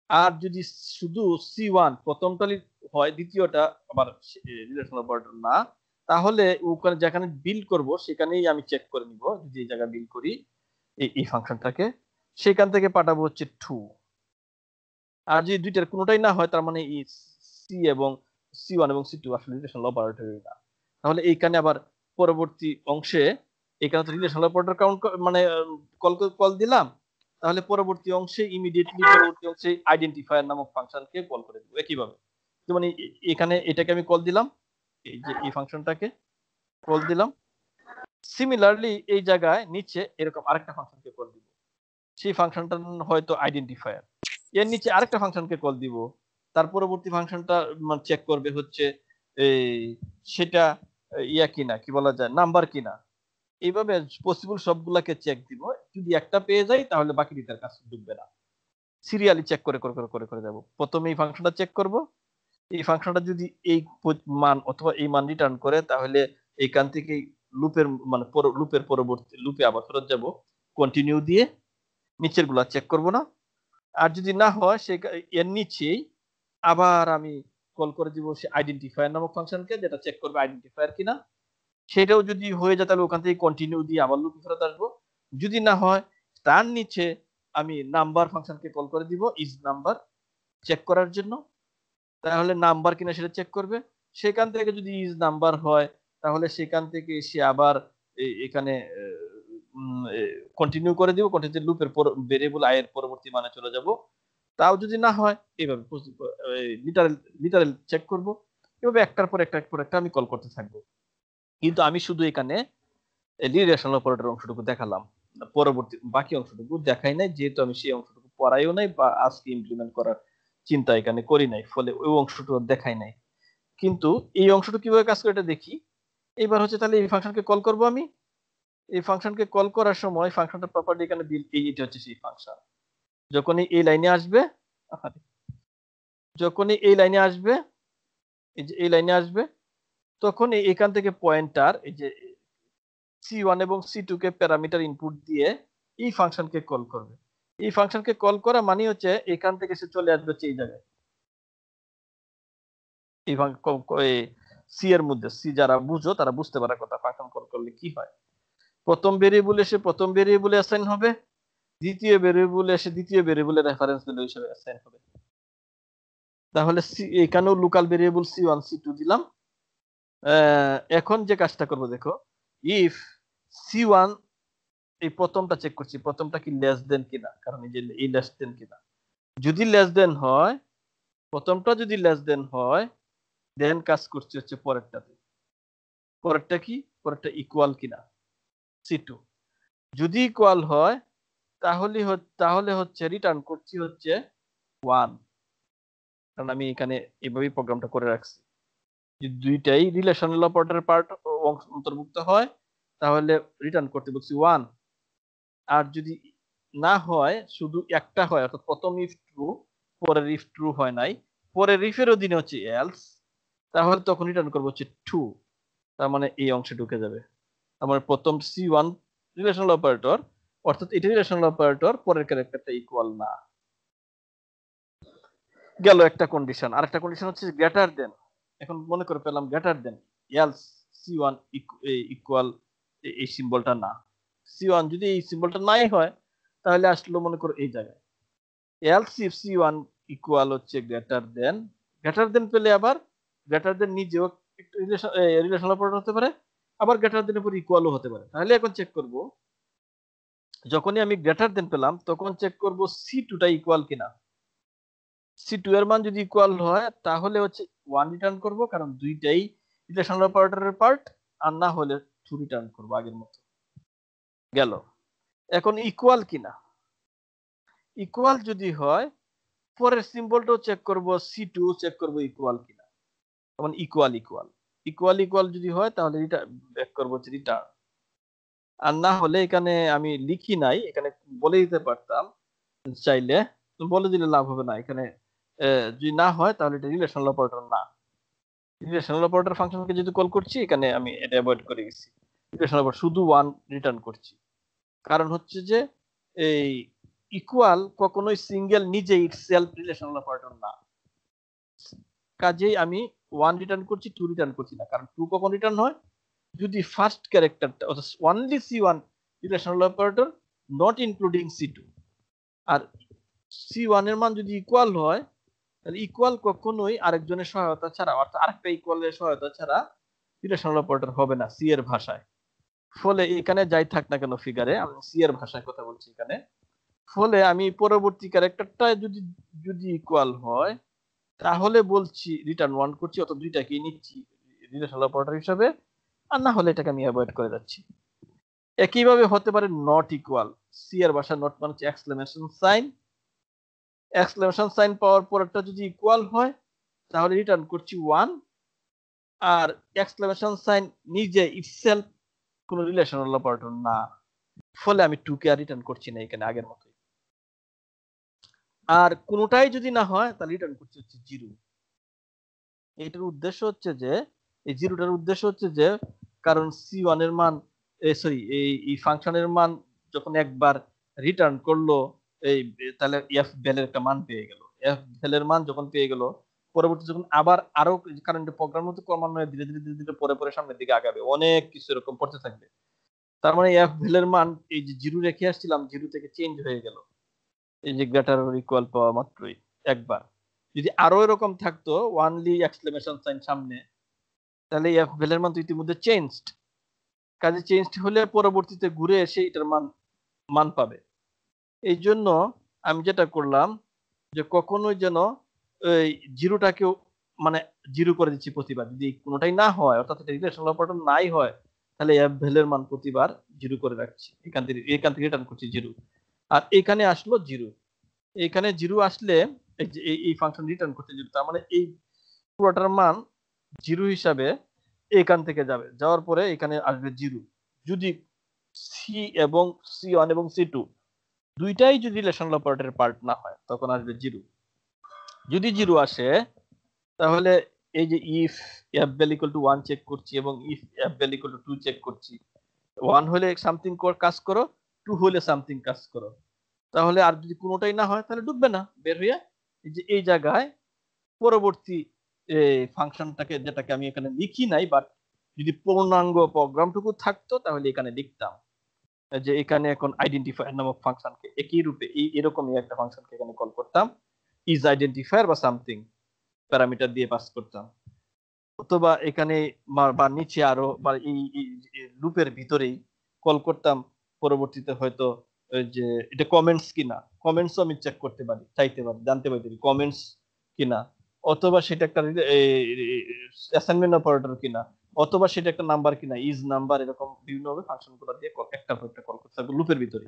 আর যদি শুধু C1 প্রথমটা হয়, দ্বিতীয়টা আবার রিলেশনাল অপারেটর না, তাহলে ওখানে যেখানে বিল করব সেখানেই আমি চেক করে নিব, যদি এই জায়গায় বিল করি এই ফাংশনটাকে, সেখান থেকে পাঠাবো হচ্ছে 2। আর যদি দুইটার কোনোটাই না হয় তার মানে এই C1 এবং C2 আসলে রিলেশনাল অপারেটর না। তাহলে এইখানে আবার পরবর্তী অংশে এখানে তো রিলেশনাল অপারেটর কাউন্ট মানে কল দিলাম, তাহলে পরবর্তী অংশে ইমিডিয়েটলি পরবর্তী অংশে আইডেন্টিফায়ার নামক ফাংশনকে কল করে দেব একইভাবে। যেমন এখানে এটাকে আমি কল দিলাম, এই যে এই ফাংশনটাকে কল দিলাম। সিমিলারলি এই জায়গায় নিচে এরকম আরেকটা ফাংশনকে কল দিব, সেই ফাংশনটা হয়তো আইডেন্টিফায়ার। এর নিচে আরেকটা ফাংশনকে কল দিব, তার পরবর্তী ফাংশনটা চেক করবে হচ্ছে এই সেটা ইয়া কিনা, কি বলা যায়, নাম্বার কিনা। এইভাবে পসিবল সবগুলাকে চেক দিব, যদি একটা পেয়ে যাই তাহলে বাকি দুইটার কাজ ঢুকবে না। সিরিয়ালি চেক করে করে করে করে যাব। প্রথমে এই ফাংশনটা চেক করব, এই ফাংশনটা যদি এই মান অথবা এই মান রিটার্ন করে তাহলে এইখান থেকে লুপের মানে লুপের পরবর্তী লুপে আবার ফেরত যাব কন্টিনিউ দিয়ে, নিচের গুলা চেক করব না। আর যদি না হয় সে এর নিচেই আবার আমি কল করে দিব সে আইডেন্টিফায়ার নামক ফাংশনকে, যেটা চেক করবে আইডেন্টিফায়ার কিনা। সেটাও যদি হয়ে যায় তাহলে ওখান থেকে কন্টিনিউ দিয়ে আবার লুপে ফেরত আসবো। যদি না হয় তার নিচে আমি নাম্বার ফাংশনকে কল করে দিব ইজ নাম্বার চেক করার জন্য, তাহলে নাম্বার কিনা সেটা চেক করবে। সেখান থেকে যদি ইজ নাম্বার হয় তাহলে সেখান থেকে এসে আবার এখানে কন্টিনিউ করে দিব, কন্টিনিউ লুপের ভেরিয়েবল i এর পরবর্তী মানে চলে যাব। তাও যদি না হয় এইভাবে লিটারাল লিটারাল চেক করব, এভাবে একটার পর একটা আমি কল করতে থাকবো। কিন্তু আমি শুধু এখানে রিলেশনাল অপারেটর অংশটুকু দেখালাম, পরবর্তী বাকি অংশটুকু দেখাই নাই, যেহেতু আমি সেই অংশটুকু পড়াইও নাই বা আজকে ইমপ্লিমেন্ট করার চিন্তা এখানে করি নাই, ফলে ওই অংশটুকু দেখাই নাই। কিন্তু এই অংশটুকু কিভাবে কাজ করে এটা দেখি। এইবার হচ্ছে তাহলে এই ফাংশনকে কল করব আমি। এই ফাংশনকে কল করার সময় ফাংশনটার প্রপার্টি এখানে এইটা হচ্ছে সেই ফাংশন। যখনই এই লাইনে আসবে, যখনই এই লাইনে আসবে, এই যে এই লাইনে আসবে, তখন এখান থেকে পয়েন্টার এই যে C1 এবং C2 কে প্যারামিটার ইনপুট দিয়ে এই ফাংশনকে কল করবে। এই ফাংশনকে কল করা মানে হচ্ছে এখান থেকে সে চলে আসবে এই জায়গায়, এই সি এর মধ্যে। সি যারা বুঝো তারা বুঝতে পারার কথা ফাংশন কল করলে কি হয়। প্রথম ভেরিয়েবল এসে প্রথম ভেরিয়েবলে অ্যাসাইন হবে, দ্বিতীয় ভেরিয়েবল এসে দ্বিতীয় ভেরিয়েবলের রেফারেন্স ভ্যালু হিসেবে অ্যাসাইন হবে। তাহলে এখানেও লোকাল ভেরিয়েবল C1 C2 দিলাম। এখন যে কাজটা করব দেখো, ইফ C1 এই প্রথমটা চেক করছি, প্রথমটা কি লেস দেন কিনা, কারণ এই যে এই লেস দেন কিনা, যদি লেস দেন হয়, প্রথমটা যদি লেস দেন হয়, দেন কাজ করছি হচ্ছে পরেরটাতে। পরেরটা কি, পরেরটা ইকুয়াল কিনা C2, যদি ইকুয়াল হয় তাহলে হচ্ছে রিটার্ন করছি হচ্ছে 1, কারণ আমি এখানে এইভাবেই প্রোগ্রামটা করে রাখছি। যদি দুইটাই রিলেশনাল অপারেটরের পার্ট অন্তর্ভুক্ত হয় তাহলে রিটার্ন করতে বলছি 1। আর যদি না হয়, শুধু একটা হয়, অর্থাৎ প্রথম ইফ ট্রু পরের ইফ ট্রু হয় নাই, পরের ইফের অধীনে হচ্ছে এলস, তাহলে তখন রিটার্ন করবো হচ্ছে 2। তার মানে এই অংশে ঢুকে যাবে। আমার প্রথম C1 রিলেশনাল অপারেটর, অর্থাৎ এটা রিলেশনাল অপারেটর, পরের ক্যারেক্টারটা ইকুয়াল না। গেল একটা কন্ডিশন। আরেকটা কন্ডিশন হচ্ছে গ্রেটার দেন। এখন মনে করে পেলাম greater than, else C1 equal এই সিম্বলটা না। C1 যদি এই সিম্বলটা নাই হয় তাহলে আসলো মনে করো এই জায়গায়, এলস ইফ C1 ইকুয়াল হচ্ছে গ্রেটার দেন পেলে আবার গ্রেটার দেন নিজেও একটু রিলেশনাল অপারেটর হতে পারে, আবার গ্রেটার দেনের উপর ইকুয়ালও হতে পারে। তাহলে এখন চেক করব, যখনই আমি গ্রেটার দেন পেলাম তখন চেক করব C2 টা ইকুয়াল কিনা। C2 এর মান যদি ইকুয়াল হয় তাহলে হচ্ছে 1 রিটার্ন করব, কারণ দুইটাই রিলেশনাল অপারেটরের পার্ট, আর না হলে 2 রিটার্ন করব আগের মতো। গেল। এখন ইকুয়াল কিনা, ইকুয়াল যদি হয় পরের সিম্বলটাও চেক করব, C2 চেক করব ইকুয়াল কিনা। যেমন ইকুয়াল ইকুয়াল ইকুয়াল ইকুয়াল যদি হয় তাহলে ব্যাক করব হচ্ছে রিটার্ন। আর না হলে এখানে আমি লিখি নাই, এখানে বলে দিতে পারতাম, চাইলে বলে দিলে লাভ হবে না। এখানে যদি না হয় তাহলে এটা রিলেশনাল অপারেটর না। রিলেশনাল অপারেটর ফাংশনকে যদি কল করছি, এখানে আমি এটা অ্যাভয়েড করে গেছি, রিলেশনাল অপারেটর শুধু 1 রিটার্ন করছি। কারণ হচ্ছে যে এই ইকুয়াল কখনোই সিঙ্গেল নিজে ইটসেলফ রিলেশনাল অপারেটর না, কাজেই আমি 1 রিটার্ন করছি, 2 রিটার্ন করছি না। কারণ 2 কখন রিটার্ন হয়, যদি ফার্স্ট ক্যারেক্টারটা অর্থাৎ only C1 relational operator not including C2, আর C1 এর মান যদি ইকুয়াল হয়, তাহলে ইকুয়াল কখনোই আরেকজনের সহায়তা ছাড়া, অর্থাৎ আরেকটা ইকুয়ালের সহায়তা ছাড়া রিলেশনাল অপারেটর হবে না সি এর ভাষায়। ফলে এখানে যাই থাক না কেন ফিগারে, আমি সি এর ভাষায় কথা বলছি এখানে। ফলে আমি পরবর্তী ক্যারেক্টারটা যদি ইকুয়াল হয় তাহলে বলছি রিটার্ন 1 করছি, অত দুইটাকেই নিচ্ছি রিলেশনাল অপারেটর হিসেবে, আর না হলে এটাকে আমি অ্যাভয়েড করে যাচ্ছি। একইভাবে হতে পারে নট ইকুয়াল, সি এর ভাষা নট মানে হচ্ছে এক্সক্লেমেশন সাইন। এক্সক্লেমেশন সাইন পাওয়ার পরেরটা যদি ইকুয়াল হয় তাহলে রিটার্ন করছি 1, আর এক্সক্লেমেশন সাইন নিজে ইটসেলফ কোন রিলেশনাল অপারেটর না, ফলে আমি 2 কে আর রিটার্ন করছি না এখানে আগের মতোই। আর কোনটাই যদি না হয় তাহলে রিটার্ন করছি হচ্ছে 0। এটার উদ্দেশ্য হচ্ছে যে এই 0টার উদ্দেশ্য হচ্ছে যে, কারণ C1 এর মান সরি এই ফাংশনের মান যখন একবার রিটার্ন করলো, এই তাহলে f ভ্যালুর একটা মান পেয়ে গেল। f ভ্যালুর মান যখন পেয়ে গেল, পরবর্তী যখন আবার আরো, কারণ প্রোগ্রাম মতো ক্রমান্বয়ে ধীরে ধীরে ধীরে ধীরে পরে সামনের দিকে আগাবে, অনেক কিছু এরকম পড়তে থাকবে। তার মানে f ভ্যালুর মান এই যে 0 রেখে আসছিলাম, 0 থেকে চেঞ্জ হয়ে গেল এই যে গ্রেটার অর ইকুয়াল পাওয়া মাত্রই একবার। যদি আরো এরকম থাকতো ওয়ানলি এক্সক্লেমেশন সাইন সামনে, তাহলে এফ ভ্যালুর মান তো ইতিমধ্যে চেঞ্জড, কাজে চেঞ্জড হলে পরবর্তীতে ঘুরে এসে এটার মান পাবে। এই জন্য আমি যেটা করলাম যে কখনোই যেন ওই জিরোটাকেও মানে জিরো করে দিচ্ছি প্রতিবার, যদি কোনোটাই না হয় অর্থাৎ রিলেশনাল অপারেটর নাই হয় তাহলে এফ ভ্যালুর মান প্রতিবার জিরো করে রাখছি, এখান থেকে রিটার্ন করছি জিরো। আর এখানে আসলো জিরো, এখানে জিরো আসলে এই ফাংশন রিটার্ন করতে জিরো, তার মানে এই পুরোটার মান জিরো হিসাবে এখান থেকে যাবে, যাওয়ার পরে এখানে আসবে জিরো। যদি সি এবং C1 এবং C2 দুইটাই যদি রিলেশনাল অপারেটরের পার্ট না হয় তখন আসবে জিরো। যদি জিরো আসে তাহলে এই যে if F value equal to 1 check করছি এবং if F value equal to 2 check করছি। 1 হলে সামথিং কাজ করো, 2 হলে সামথিং কাজ করো। তাহলে আর যদি কোনোটাই না হয় তাহলে ডুববে না, বের হয়ে এই যে এই জায়গায় পরবর্তী ফাংশনটাকে, যেটাকে আমি এখানে লিখি নাই, বাট যদি পূর্ণাঙ্গ প্রোগ্রামটুকু থাকতো তাহলে এখানে লিখতাম যে এখানে এখন আইডেন্টিফায়ার নামক ফাংশনকে একই রূপে এরকমই একটা ফাংশনকে এখানে কল করতাম, ইজ আইডেন্টিফায়ার বা সামথিং প্যারামিটার দিয়ে পাস করতাম, অথবা এখানে বা নিচে আরো বা এই লুপের ভিতরেই কল করতাম। পরবর্তীতে হয়তো যে এটা কমেন্টস কিনা, কমেন্টস আমি চেক করতে পারি, চাইতে পারি, জানতে পারি কমেন্টস কিনা, অথবা সেটা একটা অ্যাসাইনমেন্ট অপারেটর কিনা, অথবা সেটা একটা নাম্বার কিনা, ইজ নাম্বার, এরকম বিভিন্ন ভাবে ফাংশন গুলো দিয়ে একটা কল করতে হবে লুপের ভিতরে।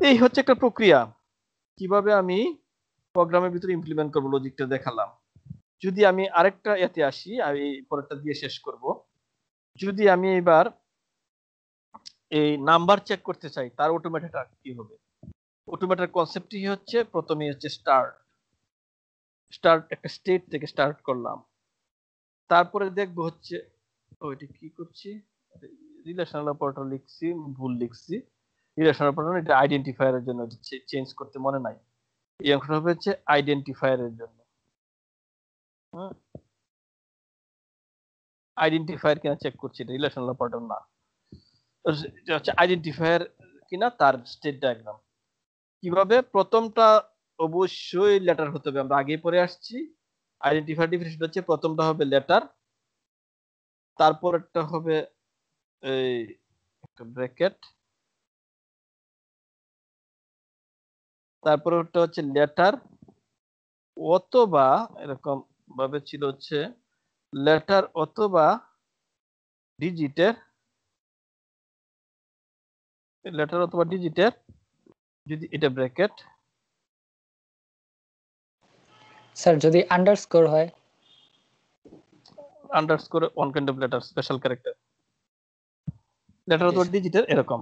এই হচ্ছে একটা প্রক্রিয়া, কিভাবে আমি প্রোগ্রামের ভিতরে ইমপ্লিমেন্ট করবো লজিকটা দেখালাম। যদি আমি আরেকটা এতে আসি, আমি পরেরটা দিয়ে শেষ করব। যদি আমি এবার এই নাম্বার চেক করতে চাই তার অটোমেটেড কি হবে? অটোমেটেড কনসেপ্টই হচ্ছে প্রথমে হচ্ছে স্টার্ট একটা স্টেট থেকে স্টার্ট করলাম, তারপরে দেখবো হচ্ছে ওইটা কি করছি, রিলেশনাল অপারেটর লিখছি, ভুল লিখছি, রিলেশনাল অপারেটর এটা আইডেন্টিফায়ারের জন্য চেঞ্জ করতে মনে নাই, এই অংশটা হবে হচ্ছে আইডেন্টিফায়ারের জন্য। আইডেন্টিফায়ার কিনা চেক করছি, এটা রিলেশনাল অপারেটর না, এটা হচ্ছে আইডেন্টিফায়ার কিনা তার স্টেট ডায়াগ্রাম। কিভাবে? প্রথমটা অবশ্যই লেটার হতে হবে, আমরা আগেই পড়ে আসছি। আইডেন্টিফায়ার ডিফিনিশন হচ্ছে প্রথমটা হবে লেটার, তারপর একটা হবে এই একটা ব্র্যাকেট, তারপর একটা হচ্ছে লেটার অথবা এরকম ভাবে ছিল হচ্ছে লেটার অথবা ডিজিটের, লেটার অথবা ডিজিটের, যদি এটা ব্র্যাকেট, স্যার যদি আন্ডারস্কোর হয়, underscore one kind of letter, special character, letter অথবা ডিজিটের এরকম।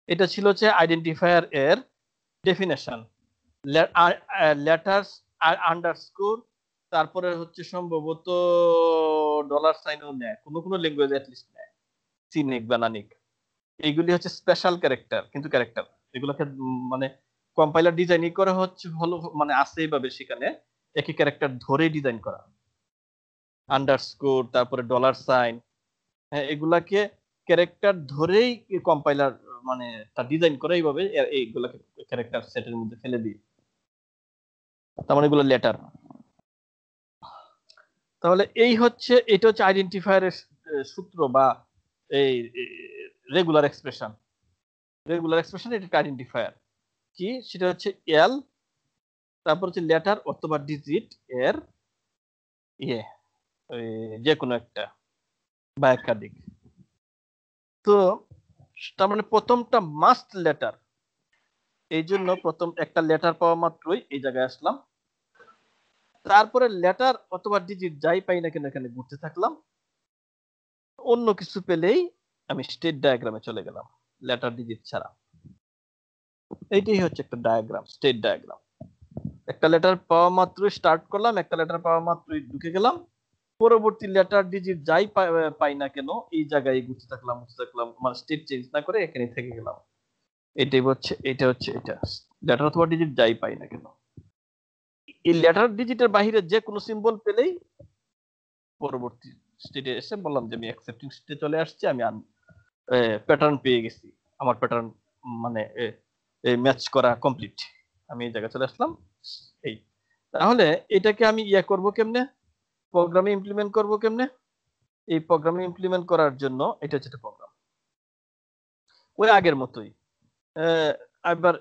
এটা ছিল হচ্ছে আইডেন্টিফায়ার এর ডেফিনেশন। লেটার্স আর আন্ডারস্কোর, তারপরে হচ্ছে সম্ভবত ডলার সাইনও নেয়, কোনো ল্যাঙ্গুয়েজ অ্যাটলিস্ট নেয়, সিনিক বা নানিক, এইগুলি হচ্ছে স্পেশাল ক্যারেক্টার। কিন্তু ক্যারেক্টার এগুলোকে মানে কম্পাইলার ডিজাইনই করা হচ্ছে ভালো, মানে আছে এইভাবে সেখানে একই ক্যারেক্টার ধরে ডিজাইন করা, আন্ডারস্কোর তারপরে ডলার সাইন, হ্যাঁ এগুলাকে ক্যারেক্টার ধরেই কম্পাইলার মানে তার ডিজাইন করে এইভাবে এইগুলাকে ক্যারেক্টার সেটের মধ্যে ফেলে দিয়ে, তার মানে এগুলো লেটার। তাহলে এই হচ্ছে, এটা হচ্ছে আইডেন্টিফায়ারের সূত্র বা এই রেগুলার এক্সপ্রেশন। রেগুলার এক্সপ্রেশন এটা আইডেন্টিফায়ার কি, সেটা হচ্ছে এল, তারপর হচ্ছে লেটার অথবা ডিজিট এর ইয়ে যে কোনো একটা বা একাধিক। তো তার মানে প্রথমটা মাস্ট লেটার, এই জন্য প্রথম একটা লেটার পাওয়া মাত্রই এই জায়গায় আসলাম, তারপরে লেটার অথবা ডিজিট যাই পাই না কেন এখানে ঘুরতে থাকলাম, অন্য কিছু পেলেই আমি স্টেট ডায়াগ্রামে চলে গেলাম লেটার ডিজিট ছাড়া। এইটাই হচ্ছে একটা ডায়াগ্রাম, স্টেট ডায়াগ্রাম। একটা লেটার পাওয়া মাত্রই স্টার্ট করলাম, একটা লেটার পাওয়া মাত্রই ঢুকে গেলাম, পরবর্তী লেটার ডিজিট যাই পাই না কেন এই জায়গায় ঘুরতে থাকলাম, মানে স্টেট চেঞ্জ না করে এখানে থেকে গেলাম। এটাই হচ্ছে এটা লেটার অথবা ডিজিট যাই পাই না কেন, এই লেটার ডিজিটের বাইরে যে কোনো সিম্বল পেলেই পরবর্তী স্টেটে এসে বললাম যে আমি অ্যাকসেপ্টিং স্টেটে চলে আসছি, আমি প্যাটার্ন পেয়ে গেছি, আমার প্যাটার্ন মানে ম্যাচ করা কমপ্লিট, আমি এই জায়গায় চলে আসলাম। এই তাহলে এটাকে আমি ইয়া করব কেমনে, প্রোগ্রামে ইমপ্লিমেন্ট করব কেমনে? এই প্রোগ্রামে ইমপ্লিমেন্ট করার জন্য এটা হচ্ছে একটা প্রোগ্রাম ওই আগের মতোই। এবার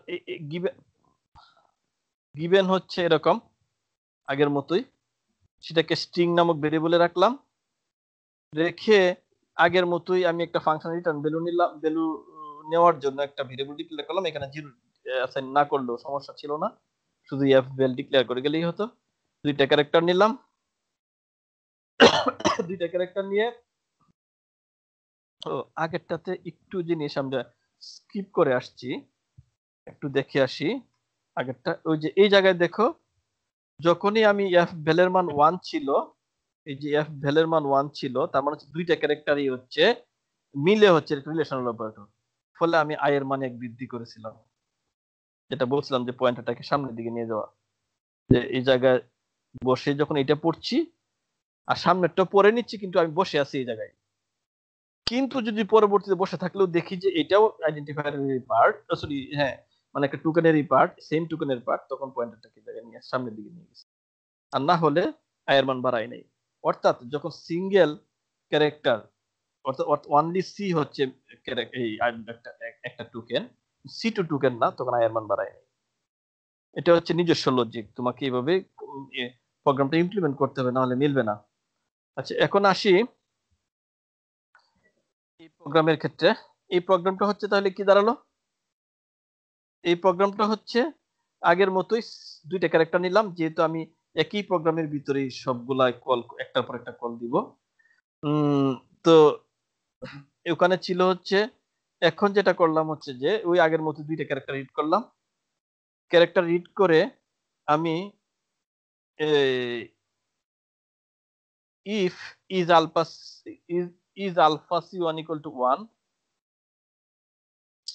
গিভেন হচ্ছে এরকম আগের মতোই, সেটাকে স্ট্রিং নামক ভেরিয়েবলে রাখলাম, রেখে আগের মতোই আমি একটা ফাংশন রিটার্ন ভ্যালু নিলাম। ভ্যালু নেওয়ার জন্য একটা ভেরিয়েবল ডিক্লেয়ার করলাম। এখানে জিরো অ্যাসাইন না করলেও সমস্যা ছিল না, শুধু এফ ভ্যাল ডিক্লেয়ার করে গেলেই হতো। দুইটা ক্যারেক্টার নিলাম, দুইটা ক্যারেক্টার নিয়ে আগেরটাতে একটু জিনিস আমরা স্কিপ করে আসছি, একটু দেখে আসি আগেরটা। ওই যে এই জায়গায় দেখো, যখনই আমি এফ ভ্যালের মান 1 ছিল, এই যে এফ ভ্যালের মান 1 ছিল, তার মানে হচ্ছে দুইটা ক্যারেক্টারই হচ্ছে মিলে হচ্ছে রিলেশনাল অপারেটর। ফলে আমি আই এর মান 1 বৃদ্ধি করেছিলাম, যেটা বলছিলাম যে পয়েন্টারটাকে সামনের দিকে নিয়ে যাওয়া। যে এই জায়গায় বসে যখন এটা পড়ছি আর সামনেরটা পড়ে নিচ্ছি, কিন্তু আমি বসে আছি এই জায়গায়। কিন্তু যদি পরবর্তীতে বসে থাকলেও দেখি যে এটাও আইডেন্টিফায়ারের পার্ট, সরি হ্যাঁ, মানে একটা টোকেনেরই পার্ট, সেম টোকেনের পার্ট, তখন পয়েন্টারটাকে জায়গায় নিয়ে সামনের দিকে নিয়ে গেছে। আর না হলে আয়ের মান বাড়াই নাই। অর্থাৎ যখন সিঙ্গেল ক্যারেক্টার, অর্থাৎ অনলি সি হচ্ছে এই একটা টোকেন, সি টু টোকেন না, তখন আয়ের মান বাড়াই নাই। এটা হচ্ছে নিজস্ব লজিক, তোমাকে এইভাবে প্রোগ্রামটা ইমপ্লিমেন্ট করতে হবে, না হলে মিলবে না। আচ্ছা, এখন আসি এই প্রোগ্রামের ক্ষেত্রে। এই প্রোগ্রামটা হচ্ছে তাহলে কি দাঁড়ালো? এই প্রোগ্রামটা হচ্ছে আগের মতোই, দুইটা ক্যারেক্টার নিলাম, যেহেতু আমি একই প্রোগ্রামের ভিতরে সবগুলা কল একটার পর একটা কল দিব। তো ওখানে ছিল হচ্ছে, এখন যেটা করলাম হচ্ছে যে ওই আগের মতো দুইটা ক্যারেক্টার রিড করলাম। ক্যারেক্টার রিড করে আমি if is alpha is alpha c1 equal to 1,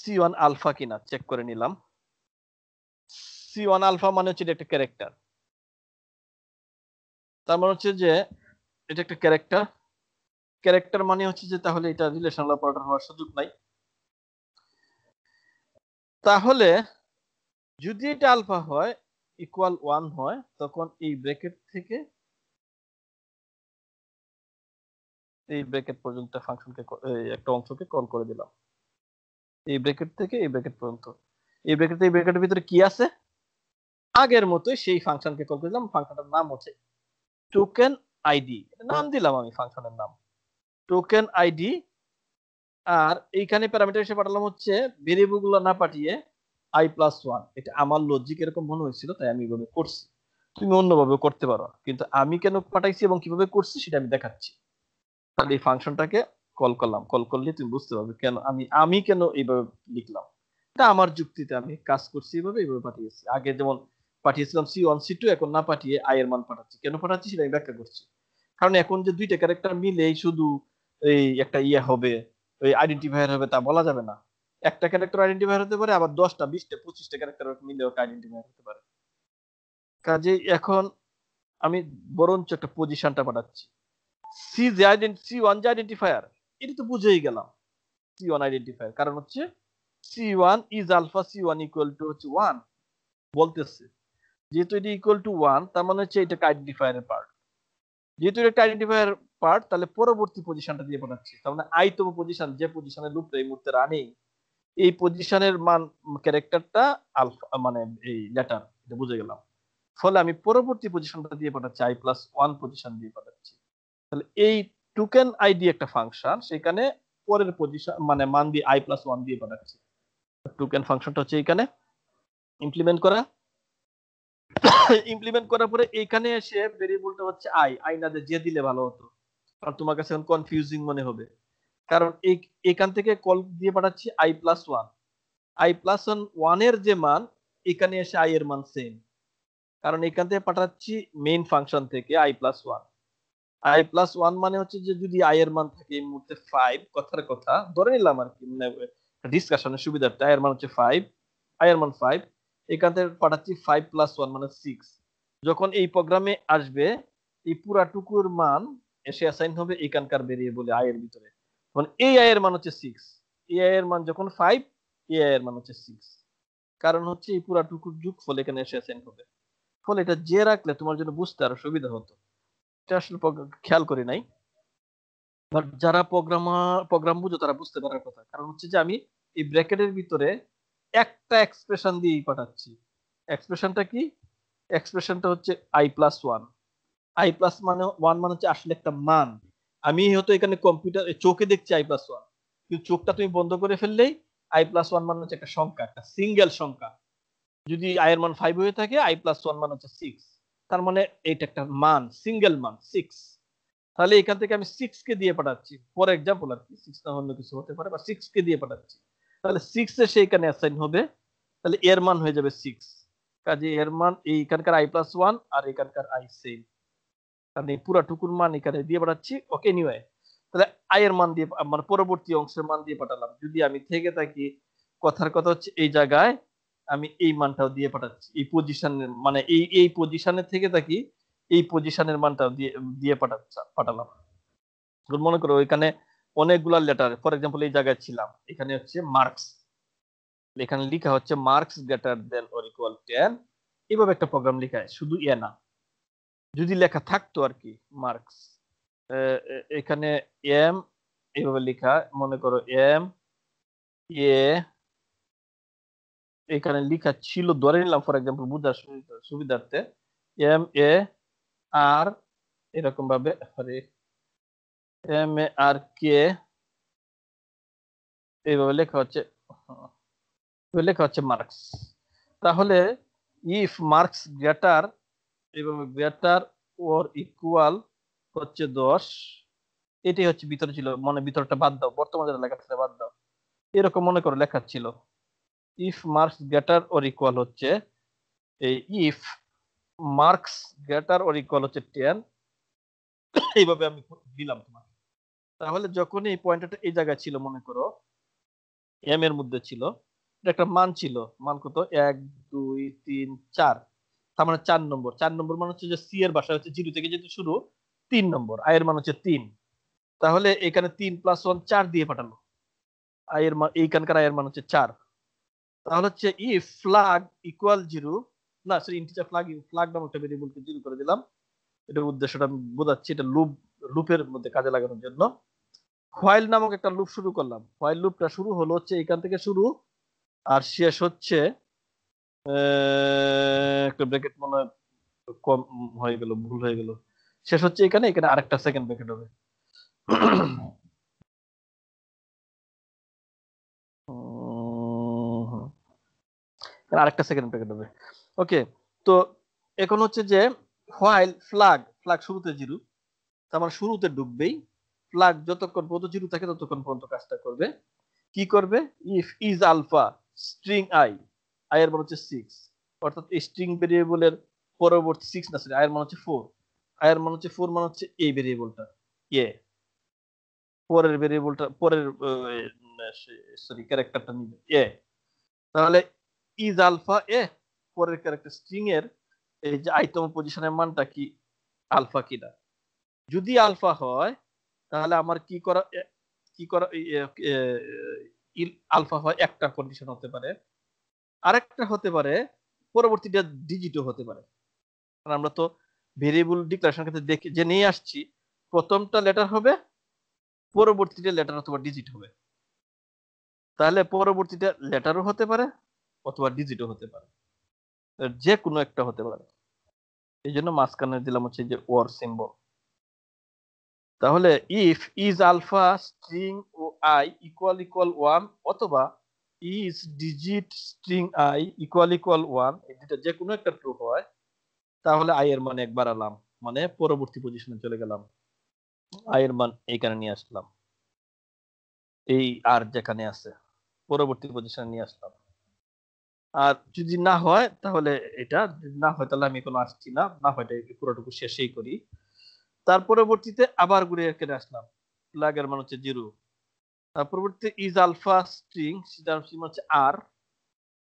c1 alpha কিনা চেক করে নিলাম। c1 আলফা মানে হচ্ছে এটা একটা ক্যারেক্টার, তার মানে হচ্ছে যে এটা একটা ক্যারেক্টার। ক্যারেক্টার মানে হচ্ছে যে তাহলে এটা রিলেশনাল অপারেটর হওয়ার সুযোগ নাই। তাহলে যদি এটা আলফা হয়, ইকুয়াল 1 হয়, তখন এই ব্র্যাকেট থেকে এই ব্র্যাকেট পর্যন্ত ফাংশনকে একটা অংশকে কল করে দিলাম। এই ব্র্যাকেট থেকে এই ব্র্যাকেট পর্যন্ত, এই ব্র্যাকেট থেকে এই ব্র্যাকেটের ভিতরে কি আছে, আগের মতোই সেই ফাংশনকে কল করে দিলাম। ফাংশনটার নাম হচ্ছে টোকেন আইডি, নাম দিলাম আমি ফাংশনের নাম টোকেন আইডি। আর এইখানে প্যারামিটার হিসেবে পাঠালাম হচ্ছে ভেরিয়েবল গুলো না পাঠিয়ে i+1। এটা আমার লজিক এরকম মনে হয়েছিল, তাই আমি এইভাবে করছি। তুমি অন্যভাবে করতে পারো, কিন্তু আমি কেন পাঠাইছি এবং কিভাবে করছি সেটা আমি দেখাচ্ছি। তাহলে এই ফাংশনটাকে কল করলাম, কল করলে তুমি বুঝতে পারবে কেন আমি কেন এইভাবে লিখলাম। এটা আমার যুক্তিতে আমি কাজ করছি, এইভাবে পাঠিয়েছি। আগে যেমন পাঠিয়েছিলাম c1 c2, এখন না পাঠিয়ে i এর মান পাঠাচ্ছি। কেন পাঠাচ্ছি সেটা আমি ব্যাখ্যা করছি। কারণ এখন যে দুইটা ক্যারেক্টার মিলেই শুধু এই একটা ইয়ে হবে, ওই আইডেন্টিফায়ার হবে, তা বলা যাবে না। একটা ক্যারেক্টার আইডেন্টিফায়ার হতে পারে, আবার 10টা 20টা 25টা ক্যারেক্টার মিলে ওকে আইডেন্টিফায়ার হতে পারে। কাজে এখন আমি বরঞ্চ একটা পজিশনটা পাঠাচ্ছি। c1 যে আইডেন্টিফায়ার, এটা তো বুঝেই গেলাম c1 আইডেন্টিফায়ার, কারণ হচ্ছে c1 is alpha c1 equal two হচ্ছে 1 বলতেছে। যেহেতু এটা ইকুয়াল টু 1, তার মানে হচ্ছে এটা আইডেন্টিফায়ারের পার্ট। যেহেতু এটা আইডেন্টিফায়ার পার্ট, তাহলে পরবর্তী পজিশনটা দিয়ে পাঠাচ্ছি। তার মানে আইতম পজিশন, যে পজিশনের লুপটা এই মুহূর্তে রানিং, এই পজিশনের মান ক্যারেক্টারটা আলফা, মানে এই লেটার, এটা বুঝে গেলাম। ফলে আমি পরবর্তী পজিশনটা দিয়ে পাঠাচ্ছি, i+1 পজিশন দিয়ে পাঠাচ্ছি। তাহলে এই টোকেন আইডি একটা ফাংশন, সেখানে পরের পজিশন মানে মান দিয়ে i+1 দিয়ে পাঠাচ্ছি। টোকেন ফাংশনটা হচ্ছে এখানে ইমপ্লিমেন্ট করা। ইমপ্লিমেন্ট করার পরে এখানে এসে ভেরিয়েবলটা হচ্ছে আই না যে দিলে ভালো হতো, কারণ তোমার কাছে এখন কনফিউজিং মনে হবে। কারণ এখান থেকে কল দিয়ে পাঠাচ্ছি i+1, i+1 এর যে মান, এখানে এসে i এর মান সেম, কারণ এখান থেকে পাঠাচ্ছি মেইন ফাংশন থেকে i+1। i+1 মানে হচ্ছে যে যদি i এর মান থাকে এই মুহূর্তে 5, কথার কথা ধরে নিলাম আর কি, মানে ডিসকাশনের সুবিধার্থে i এর মান হচ্ছে 5, i এর মান 5, এখান থেকে পাঠাচ্ছি 5+1 মানে 6। যখন এই প্রোগ্রামে আসবে, এই পুরাটুকুর মান এসে অ্যাসাইন হবে এখানকার ভেরিয়েবলে i এর ভিতরে। মানে এই i এর মান হচ্ছে 6, এই i এর মান যখন 5, এই i এর মান হচ্ছে 6, কারণ হচ্ছে এই পুরাটুকুর যোগফল এখানে এসে অ্যাসাইন হবে। ফলে এটা যে রাখলে তোমার জন্য বুঝতে আরো সুবিধা হতো। এটা আসলে খেয়াল করি নাই, বাট যারা প্রোগ্রাম বুঝো তারা বুঝতে পারার কথা। কারণ হচ্ছে যে আমি এই ব্র্যাকেটের ভিতরে একটা এক্সপ্রেশন দিয়েই পাঠাচ্ছি। এক্সপ্রেশনটা কি? এক্সপ্রেশনটা হচ্ছে i+1। i+ মানে 1 মানে হচ্ছে আসলে একটা মান। আমি হয়তো এখানে কম্পিউটার চোখে দেখছি i+1, কিন্তু চোখটা তুমি বন্ধ করে ফেললেই i+1 মানে হচ্ছে একটা সংখ্যা, একটা সিঙ্গেল সংখ্যা। যদি i এর মান 5 হয়ে থাকে, i+1 মানে হচ্ছে 6। তার মানে এটা একটা মান, সিঙ্গেল মান 6। তাহলে এখান থেকে আমি 6 কে দিয়ে পাঠাচ্ছি, ফর এক্সাম্পল আর কি, 6 না অন্য কিছু হতে পারে, বা 6 কে দিয়ে পাঠাচ্ছি। তাহলে 6 এ সে এখানে অ্যাসাইন হবে, তাহলে এর মান হয়ে যাবে 6। কাজে এর মান এইখানকার i+1 আর এখানকার i সেম, কারণ এই পুরা টুকুর মান এখানে দিয়ে পাঠাচ্ছি। ওকে, এনিওয়ে, তাহলে i এর মান দিয়ে মানে পরবর্তী অংশের মান দিয়ে পাঠালাম। যদি আমি থেকে থাকি, কথার কথা হচ্ছে এই জায়গায় আমি এই মানটাও দিয়ে পাঠাচ্ছি, এই পজিশনের মানে এই পজিশনে থেকে থাকি, এই পজিশনের মানটাও দিয়ে দিয়ে পাঠালাম। মনে করো এখানে অনেকগুলা লেটার, ফর এক্সাম্পল এই জায়গায় ছিলাম, এখানে হচ্ছে মার্কস, এখানে লেখা হচ্ছে marks greater than or equal 10। এইভাবে একটা প্রোগ্রাম লেখা হয়, শুধু এ না, যদি লেখা থাকতো আর কি, মার্কস এখানে এম এইভাবে লেখা, মনে করো এম এ, এখানে লেখা ছিল, ধরে নিলাম ফর এক্সাম্পল বুঝার সুবিধার্থে, এম এ আর এরকম ভাবে, এম এ আর কে এইভাবে লেখা হচ্ছে, লেখা হচ্ছে মার্কস। তাহলে ইফ মার্কস গ্রেটার, এবং গ্রেটার ওর ইকুয়াল হচ্ছে 10, এটাই হচ্ছে ভিতরে ছিল, মানে ভিতরটা বাদ দাও, বর্তমানে যেটা লেখা ছিল বাদ দাও, এরকম মনে করো লেখা ছিল। If marks greater or equal হচ্ছে এই, if marks greater or equal হচ্ছে 10, এইভাবে আমি দিলাম তোমাকে। তাহলে যখন এই পয়েন্টারটা এই জায়গায় ছিল, মনে করো এম এর মধ্যে ছিল, এটা একটা মান ছিল, মান কত, 1 2 3 4, তার মানে 4 নম্বর। 4 নম্বর মানে হচ্ছে যে সি এর ভাষা হচ্ছে 0 থেকে যেহেতু শুরু, 3 নম্বর, আই এর মান হচ্ছে 3। তাহলে এখানে 3+1 4 দিয়ে পাঠালো, আই এর মান, এইখানকার আই এর মান হচ্ছে 4। তাহলে হচ্ছে ইফ ফ্ল্যাগ ইকুয়াল 0, না সরি, ইন্টিজার ফ্ল্যাগ, ফ্ল্যাগ নামক একটা ভেরিয়েবলকে 0 করে দিলাম। এটার উদ্দেশ্যটা আমি বোঝাচ্ছি, এটা লুপের মধ্যে কাজে লাগানোর জন্য। হোয়াইল নামক একটা লুপ শুরু করলাম। হোয়াইল লুপটা শুরু হলো হচ্ছে এখান থেকে শুরু, আর শেষ হচ্ছে একটা ব্র্যাকেট মনে হয় কম হয়ে গেল, ভুল হয়ে গেল, শেষ হচ্ছে এখানে, এখানে আরেকটা সেকেন্ড ব্র্যাকেট হবে। আরেকটা সেকেন্ড ব্র্যাকেট হবে। ওকে, তো এখন হচ্ছে যে হোয়াইল ফ্ল্যাগ শুরুতে 0, তার মানে শুরুতে ঢুকবেই। ফ্ল্যাগ যতক্ষণ পর্যন্ত 0 থাকে ততক্ষণ পর্যন্ত কাজটা করবে। কি করবে? If is alpha string i এর মান হচ্ছে 6, অর্থাৎ স্ট্রিং ভেরিয়েবলের পরবর্তী 6 না, সরি, আই এর মান হচ্ছে 4, আই এর মান হচ্ছে 4 মানে হচ্ছে এই ভেরিয়েবলটা এ, পরের ভেরিয়েবলটা পরের সরি ক্যারেক্টারটা নিবে এ। তাহলে ইজ আলফা এ, পরের ক্যারেক্টার স্ট্রিং এর এই যে আইতম পজিশনের মানটা কি আলফা কিনা। যদি আলফা হয় তাহলে আমার কি করা আলফা হয় একটা কন্ডিশন হতে পারে, আরেকটা হতে পারে পরবর্তীটা ডিজিটও হতে পারে। কারণ আমরা তো ভেরিয়েবল ডিক্লারেশন ক্ষেত্রে দেখে যে নিয়ে আসছি, প্রথমটা লেটার হবে, পরবর্তীটা লেটার অথবা ডিজিট হবে। তাহলে পরবর্তীটা লেটারও হতে পারে অথবা ডিজিটও হতে পারে, যে কোনো একটা হতে পারে। এই জন্য মাঝখানে দিলাম হচ্ছে যে ওর সিম্বল। তাহলে ইফ ইজ আলফা স্ট্রিং ও আই ইকুয়াল 1, অথবা is digit string i equal 1, এই দুটো যে কোনো একটা ট্রু হয়, তাহলে আই এর মান একবার আলাম, মানে পরবর্তী পজিশনে চলে গেলাম, আই এর মান এইখানে নিয়ে আসলাম, এই আর যেখানে আছে পরবর্তী পজিশনে নিয়ে আসলাম। আর যদি না হয় তাহলে এটা, যদি না হয় তাহলে আমি কোনো আসছি না, না হয় পুরোটুকু শেষেই করি। তার পরবর্তীতে আবার ঘুরে এখানে আসলাম, ফ্ল্যাগ এর মান হচ্ছে 0। তার পরবর্তীতে ইজ আলফা স্ট্রিং, সেটার মান হচ্ছে আর,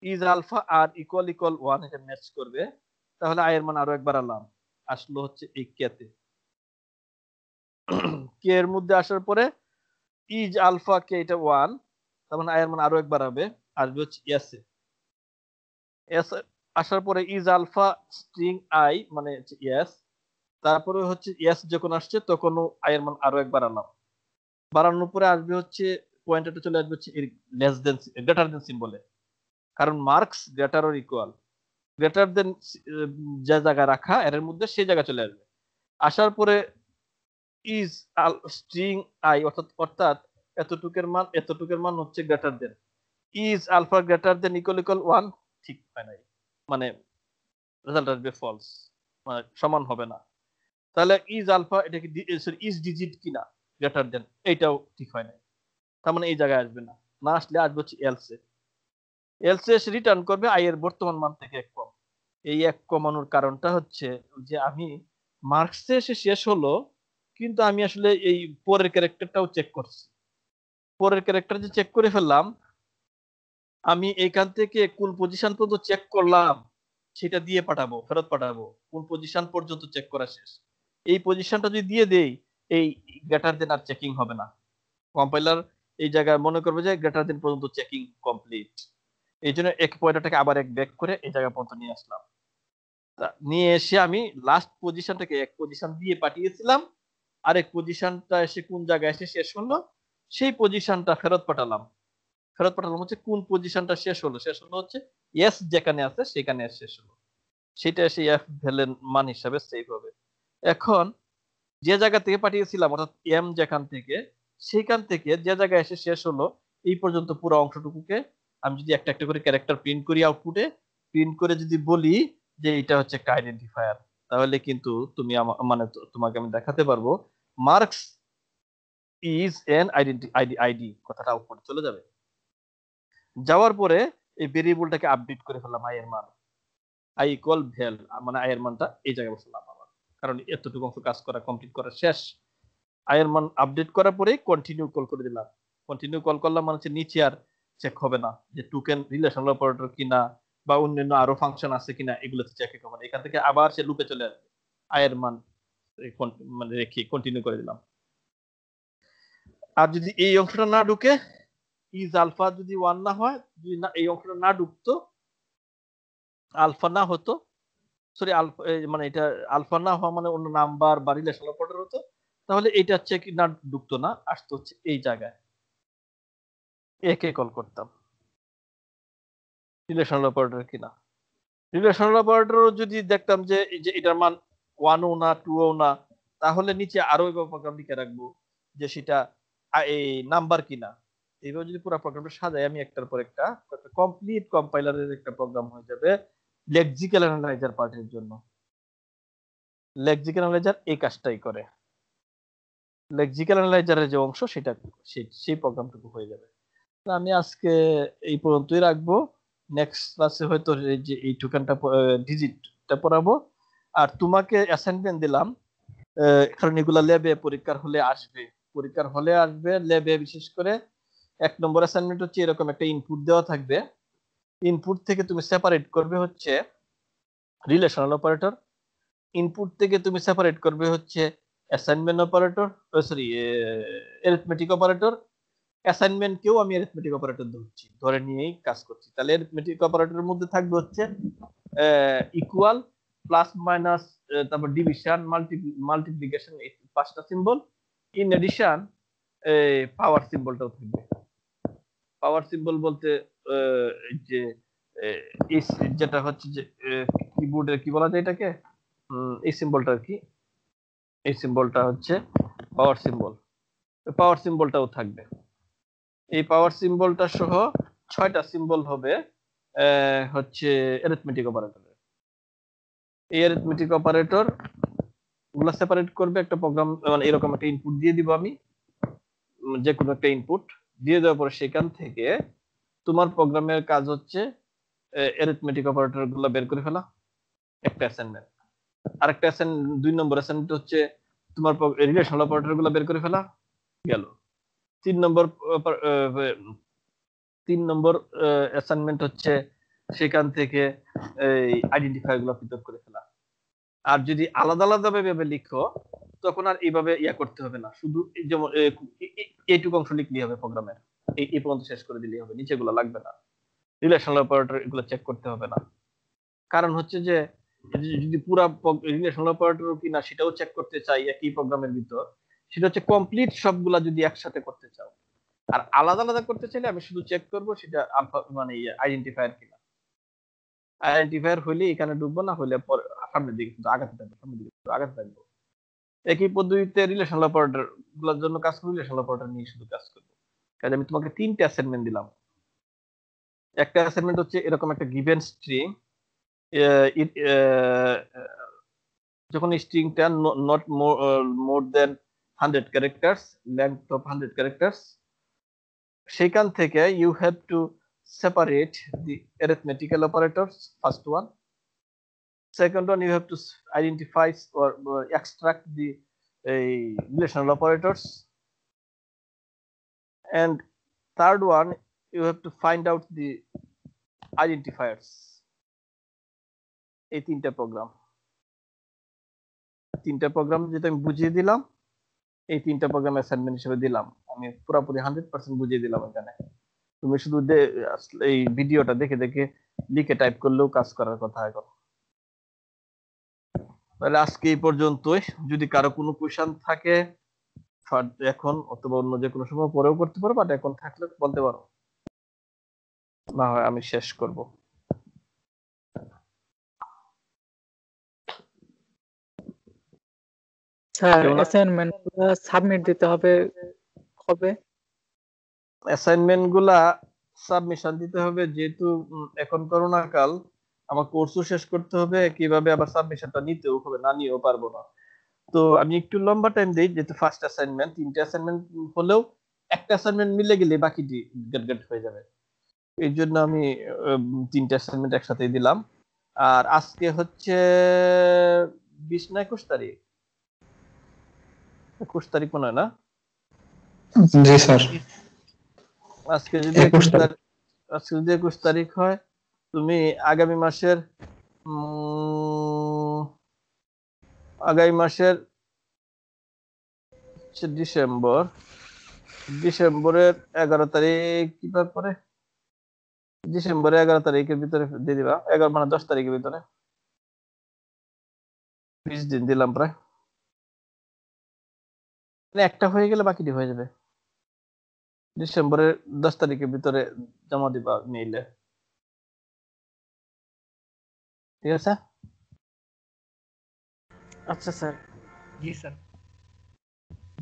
ইজ আলফা আর ইকুয়াল 1, এটা ম্যাচ করবে। তাহলে আই এর মান আরো একবার আনলাম, আসলো হচ্ছে এই কেতে, কে এর মধ্যে আসার পরে ইজ আলফা কে, এটা 1, তার মানে আই এর মান আরো একবার হবে, আসবে হচ্ছে এস এ, এস আসার পরে ইজ আলফা স্ট্রিং আই মানে হচ্ছে এস, তারপরে হচ্ছে এস যখন আসছে তখন আই এর মান আরো একবার আনলাম, বাড়ানোর পরে আসবে হচ্ছে পয়েন্টারটা চলে আসবে হচ্ছে লেস দেন গ্রেটার দেন সিম্বলে, কারণ marks greater or equal, greater than যে জায়গায় রাখা এর মধ্যে সেই জায়গা চলে আসবে। আসার পরে ইজ স্ট্রিং আই অর্থাৎ এতটুকের মান হচ্ছে greater than, is alpha greater than equal equal 1, ঠিক হয় নাই, মানে রেজাল্ট আসবে ফলস, মানে সমান হবে না। তাহলে ইজ আলফা এটা কি ইজ ডিজিট কিনা গ্রেটার দেন, এইটাও ঠিক হয় নাই, তার মানে এই জায়গায় আসবে না, না আসলে আসবে হচ্ছে এলসে, এলসে এসে রিটার্ন করবে আই এর বর্তমান মান থেকে এক কম। এই এক কমানোর কারণটা হচ্ছে যে আমি মার্কসে এসে শেষ হলো, কিন্তু আমি আসলে এই পরের ক্যারেক্টারটাও চেক করছি, পরের ক্যারেক্টার যে চেক করে ফেললাম, আমি এখান থেকে কোন পজিশন পর্যন্ত চেক করলাম সেটা দিয়ে পাঠাবো, ফেরত পাঠাবো, কোন পজিশন পর্যন্ত চেক করা শেষ। এই পজিশনটা যদি দিয়ে দেই, এই গ্রেটার দেন আর চেকিং হবে না, কম্পাইলার এই জায়গায় মনে করবে যে গ্রেটার দেন পর্যন্ত চেকিং কমপ্লিট। এই জন্য এক পয়েন্টটাকে আবার এক ব্যাক করে এই জায়গা পর্যন্ত নিয়ে আসলাম, নিয়ে এসে আমি লাস্ট পজিশনটাকে এক পজিশন দিয়ে পাঠিয়েছিলাম, আরেক পজিশনটা এসে কোন জায়গায় এসে শেষ হলো সেই পজিশনটা ফেরত পাঠালাম, ফেরত পাঠালাম হচ্ছে কোন পজিশনটা শেষ হলো হচ্ছে এস যেখানে আছে সেখানে শেষ হলো, সেটা এসে এফ ভ্যালের মান হিসাবে সেভ হবে। এখন যে জায়গা থেকে পাঠিয়েছিলাম অর্থাৎ এম যেখান থেকে, সেখান থেকে যে জায়গায় এসে শেষ হলো এই পর্যন্ত পুরো অংশটুকুকে আমি যদি একটা একটা করে ক্যারেক্টার প্রিন্ট করি, আউটপুটে প্রিন্ট করে যদি বলি যে এটা হচ্ছে একটা আইডেন্টিফায়ার, তাহলে কিন্তু তুমি মানে তোমাকে আমি দেখাতে পারবো মার্কস ইজ এন আইডি কথাটা আউটপুটে চলে যাবে। যাওয়ার পরে এই ভেরিয়েবলটাকে আপডেট করে ফেললাম আই এর মান, আই ইকুয়াল ভ্যাল, মানে আই এর মানটা এই জায়গায় বসালাম আবার, কারণ এতটুকু অংশ কাজ করা কমপ্লিট করা শেষ। আই এর মান আপডেট করার পরে কন্টিনিউ কল করে দিলাম, কন্টিনিউ কল করলাম মানে হচ্ছে নিচে আর চেক হবে না যে টোকেন রিলেশনাল অপারেটর কিনা বা অন্যান্য আরো ফাংশন আছে কিনা, এগুলোতে চেক হবে না, এখান থেকে আবার সে লুপে চলে আসবে, আই এর মান মানে রেখে কন্টিনিউ করে দিলাম। আর যদি এই অংশটা না ঢুকে, ইজ আলফা যদি 1 না হয়, যদি না এই অংশটা না ঢুকতো, আলফা না হতো, সরি আলফা মানে এটা আলফা না হওয়া মানে অন্য নাম্বার বা রিলেশনাল অপারেটর হতো, তাহলে এটা চেক না ঢুকতো না, আসতো হচ্ছে এই জায়গায়, একে কল করতাম রিলেশনাল অপারেটর কিনা। রিলেশনাল অপারেটর যদি দেখতাম যে এটার মান 1 ও না 2 ও না, তাহলে নিচে আরো এইভাবে প্রোগ্রাম লিখে রাখবো যে সেটা এই নাম্বার কিনা। এইভাবে যদি পুরো প্রোগ্রামটা সাজাই আমি একটার পর একটা কমপ্লিট কম্পাইলারের একটা প্রোগ্রাম হয়ে যাবে লেক্সিক্যাল অ্যানালাইজার পার্টের জন্য। লেক্সিক্যাল অ্যানালাইজার এই কাজটাই করে, লেক্সিক্যাল অ্যানালাইজারের যে অংশ সেটা সেই প্রোগ্রামটুকু হয়ে যাবে। তো আমি আজকে এই পর্যন্তই রাখবো, নেক্সট ক্লাসে হয়তো এই যে এই টোকেনটা ডিজিটটা পড়াবো। আর তোমাকে অ্যাসাইনমেন্ট দিলাম, কারণ এগুলা ল্যাবে পরীক্ষার হলে আসবে ল্যাবে, বিশেষ করে 1 নম্বর অ্যাসাইনমেন্ট হচ্ছে এরকম একটা ইনপুট দেওয়া থাকবে, ইনপুট থেকে তুমি সেপারেট করবে হচ্ছে রিলেশনাল অপারেটর, ইনপুট থেকে তুমি সেপারেট করবে হচ্ছে assignment operator, sorry arithmetic operator. অ্যাসাইনমেন্টকেও আমি অ্যারিথমেটিক অপারেটর ধরে নিয়েই কাজ করছি, তাহলে অ্যারিথমেটিক অপারেটরের মধ্যে থাকবে হচ্ছে ইকুয়াল, প্লাস মাইনাস, তারপর ডিভিশন, মাল্টিপ্লিকেশন, এই 5টা সিম্বল। ইন এডিশন পাওয়ার সিম্বলটাও থাকবে। পাওয়ার সিম্বল বলতে যে যেটা হচ্ছে যে কিবোর্ডের কি বলা যায় এটাকে, এই সিম্বলটা আর কি, এই সিম্বলটা হচ্ছে পাওয়ার সিম্বল, পাওয়ার সিম্বলটাও থাকবে। এই পাওয়ার সিম্বলটা সহ 6টা সিম্বল হবে হচ্ছে অ্যারিথমেটিক অপারেটরের। এই অ্যারিথমেটিক অপারেটর গুলা সেপারেট করবে একটা প্রোগ্রাম, মানে এরকম একটা ইনপুট দিয়ে দিব আমি, যে কোনো একটা ইনপুট দিয়ে দেওয়ার পরে সেখান থেকে তোমার প্রোগ্রামের কাজ হচ্ছে অ্যারিথমেটিক অপারেটর গুলো বের করে ফেলা, একটা অ্যাসাইনমেন্ট। আরেকটা অ্যাসাইনমেন্ট 2 নম্বর অ্যাসাইনমেন্ট হচ্ছে তোমার রিলেশনাল অপারেটর গুলো বের করে ফেলা গেল। 3 নম্বর অ্যাসাইনমেন্ট হচ্ছে সেখান থেকে এই আইডেন্টিফায়ার গুলো পৃথক করে ফেলা। আর যদি আলাদা আলাদা ভাবে লিখো তখন আর এইভাবে করতে হবে না, শুধু যেমন এইটুকু অংশ লিখলেই হবে প্রোগ্রামের, এই পর্যন্ত শেষ করে দিলেই হবে, নিচেগুলো লাগবে না, রিলেশনাল অপারেটর এগুলো চেক করতে হবে না। কারণ হচ্ছে যে যদি পুরো রিলেশনাল অপারেটর কিনা সেটাও চেক করতে চাই একই প্রোগ্রামের ভিতর, সেটা হচ্ছে কমপ্লিট সবগুলা যদি একসাথে করতে চাও। আর আলাদা আলাদা করতে চাইলে আমি শুধু চেক করব সেটা আলফা মানে আইডেন্টিফায়ার কিনা। আইডেন্টিফায়ার হইলে এখানে ঢুকবো, না হইলে সামনের দিকে কিন্তু আগাতে থাকবো, সামনের দিকে আগাতে থাকবো। একই পদ্ধতিতে রিলেশনাল অপারেটর গুলোর জন্য কাজ করবো, রিলেশনাল অপারেটর নিয়ে শুধু কাজ করবো। কাজে আমি তোমাকে 3টা অ্যাসাইনমেন্ট দিলাম। একটা অ্যাসাইনমেন্ট হচ্ছে এরকম একটা গিভেন স্ট্রিং, যখন স্ট্রিংটা not more than 100 characters, length of 100 characters, সেখান থেকে you have to separate the arithmetical operators, first one. Second one, you have to identify or extract the relational operators. And third one, you have to find out the identifiers. এই তিনটা প্রোগ্রাম যেটা আমি বুঝিয়ে দিলাম, এই তিনটা প্রোগ্রাম অ্যাসাইনমেন্ট হিসেবে দিলাম। আমি পুরোপুরি 100% বুঝিয়ে দিলাম এখানে। তুমি শুধু এই ভিডিওটা দেখে দেখে লিখে টাইপ করলেও কাজ করার কথা এখন। তাহলে আজকে এই পর্যন্তই। যদি কারো কোনো কোয়েশ্চেন থাকে এখন অথবা অন্য যে কোনো সময় পরেও করতে পারো, বাট এখন থাকলে বলতে পারো, না হয় আমি শেষ করব। স্যার অ্যাসাইনমেন্ট সাবমিট দিতে হবে কবে? অ্যাসাইনমেন্ট গুলা সাবমিশন দিতে হবে, যেহেতু এখন করোনা কাল, আমার কোর্সও শেষ করতে হবে, কিভাবে আবার সাবমিশনটা নিতেও হবে, না নিয়েও পারবো না। তো আমি একটু লম্বা টাইম দেই, যেহেতু ফার্স্ট অ্যাসাইনমেন্ট, 3টা অ্যাসাইনমেন্ট হলেও একটা অ্যাসাইনমেন্ট মিলে গেলে বাকিটি গেট হয়ে যাবে। এই জন্য আমি 3টা অ্যাসাইনমেন্ট একসাথে দিলাম। আর আজকে হচ্ছে 20 না 21 তারিখ, 21 তারিখ মনে হয় না? জি স্যার, আজকে যদি 21 তারিখ হয়, তুমি আগামী মাসের ডিসেম্বরের 11 তারিখ কিভাবে পরে, ডিসেম্বরের 11 তারিখের ভিতরে দিয়ে দিবা, 11 মানে 10 তারিখের ভিতরে। 20 দিন দিলাম প্রায়, একটা হয়ে গেলে বাকিটি হয়ে যাবে। ডিসেম্বরের 10 তারিখের ভিতরে জমা দিবা মেইলে, ঠিক আছে? আচ্ছা স্যার। জি স্যার।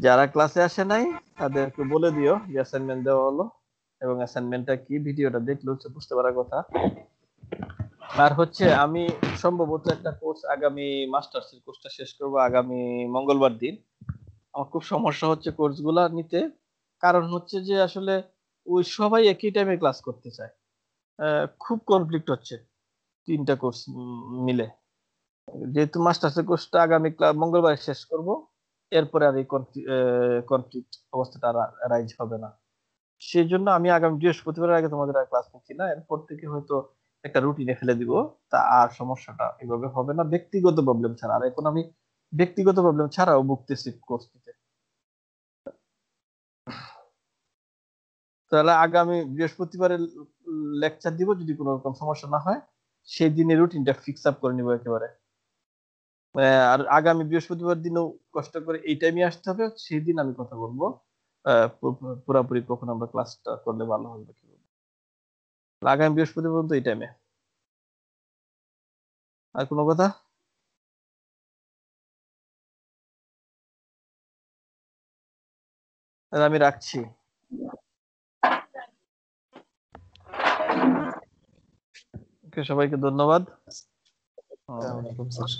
যারা ক্লাসে আসে নাই তাদেরকে বলে দিও যে অ্যাসাইনমেন্ট দেওয়া হলো, এবং অ্যাসাইনমেন্টটা কি ভিডিওটা দেখলে হচ্ছে বুঝতে পারার কথা। আর হচ্ছে আমি সম্ভবত একটা কোর্স, আগামী মাস্টার্স এর কোর্সটা শেষ করব আগামী মঙ্গলবার দিন। আমার খুব সমস্যা হচ্ছে কোর্সগুলা নিতে, কারণ হচ্ছে যে আসলে ওই সবাই একই টাইমে ক্লাস করতে চায়, খুব কনফ্লিক্ট হচ্ছে 3টা কোর্স মিলে। যেহেতু মাস্টার্স এর কোর্সটা আগামী মঙ্গলবার শেষ করব, এরপরে আর এই কনফ্লিক্ট অবস্থাটা আর রাইজ হবে না। সেই জন্য আমি আগামী বৃহস্পতিবার আগে তোমাদের আর ক্লাস নিচ্ছি না, এরপর থেকে হয়তো একটা রুটিনে ফেলে দিব, তা আর সমস্যাটা এভাবে হবে না ব্যক্তিগত প্রবলেম ছাড়া। আর এখন আমি ব্যক্তিগত প্রবলেম ছাড়াও ভুগতেছি কোর্স নিতে। তাহলে আগামী বৃহস্পতিবারে লেকচার দিব, যদি কোনো রকম সমস্যা না হয় সেই দিনে রুটিনটা ফিক্স আপ করে নিব একেবারে। আর আগামী বৃহস্পতিবার দিনও কষ্ট করে এই টাইমে আসতে হবে, সেই দিন আমি কথা বলবো পুরোপুরি কখন আমরা ক্লাসটা করলে ভালো হবে। আগামী বৃহস্পতিবার পর্যন্ত এই টাইমে। আর কোনো কথা? তাহলে আমি রাখছি। সবাইকে ধন্যবাদ। আসসালামু আলাইকুম স্যার।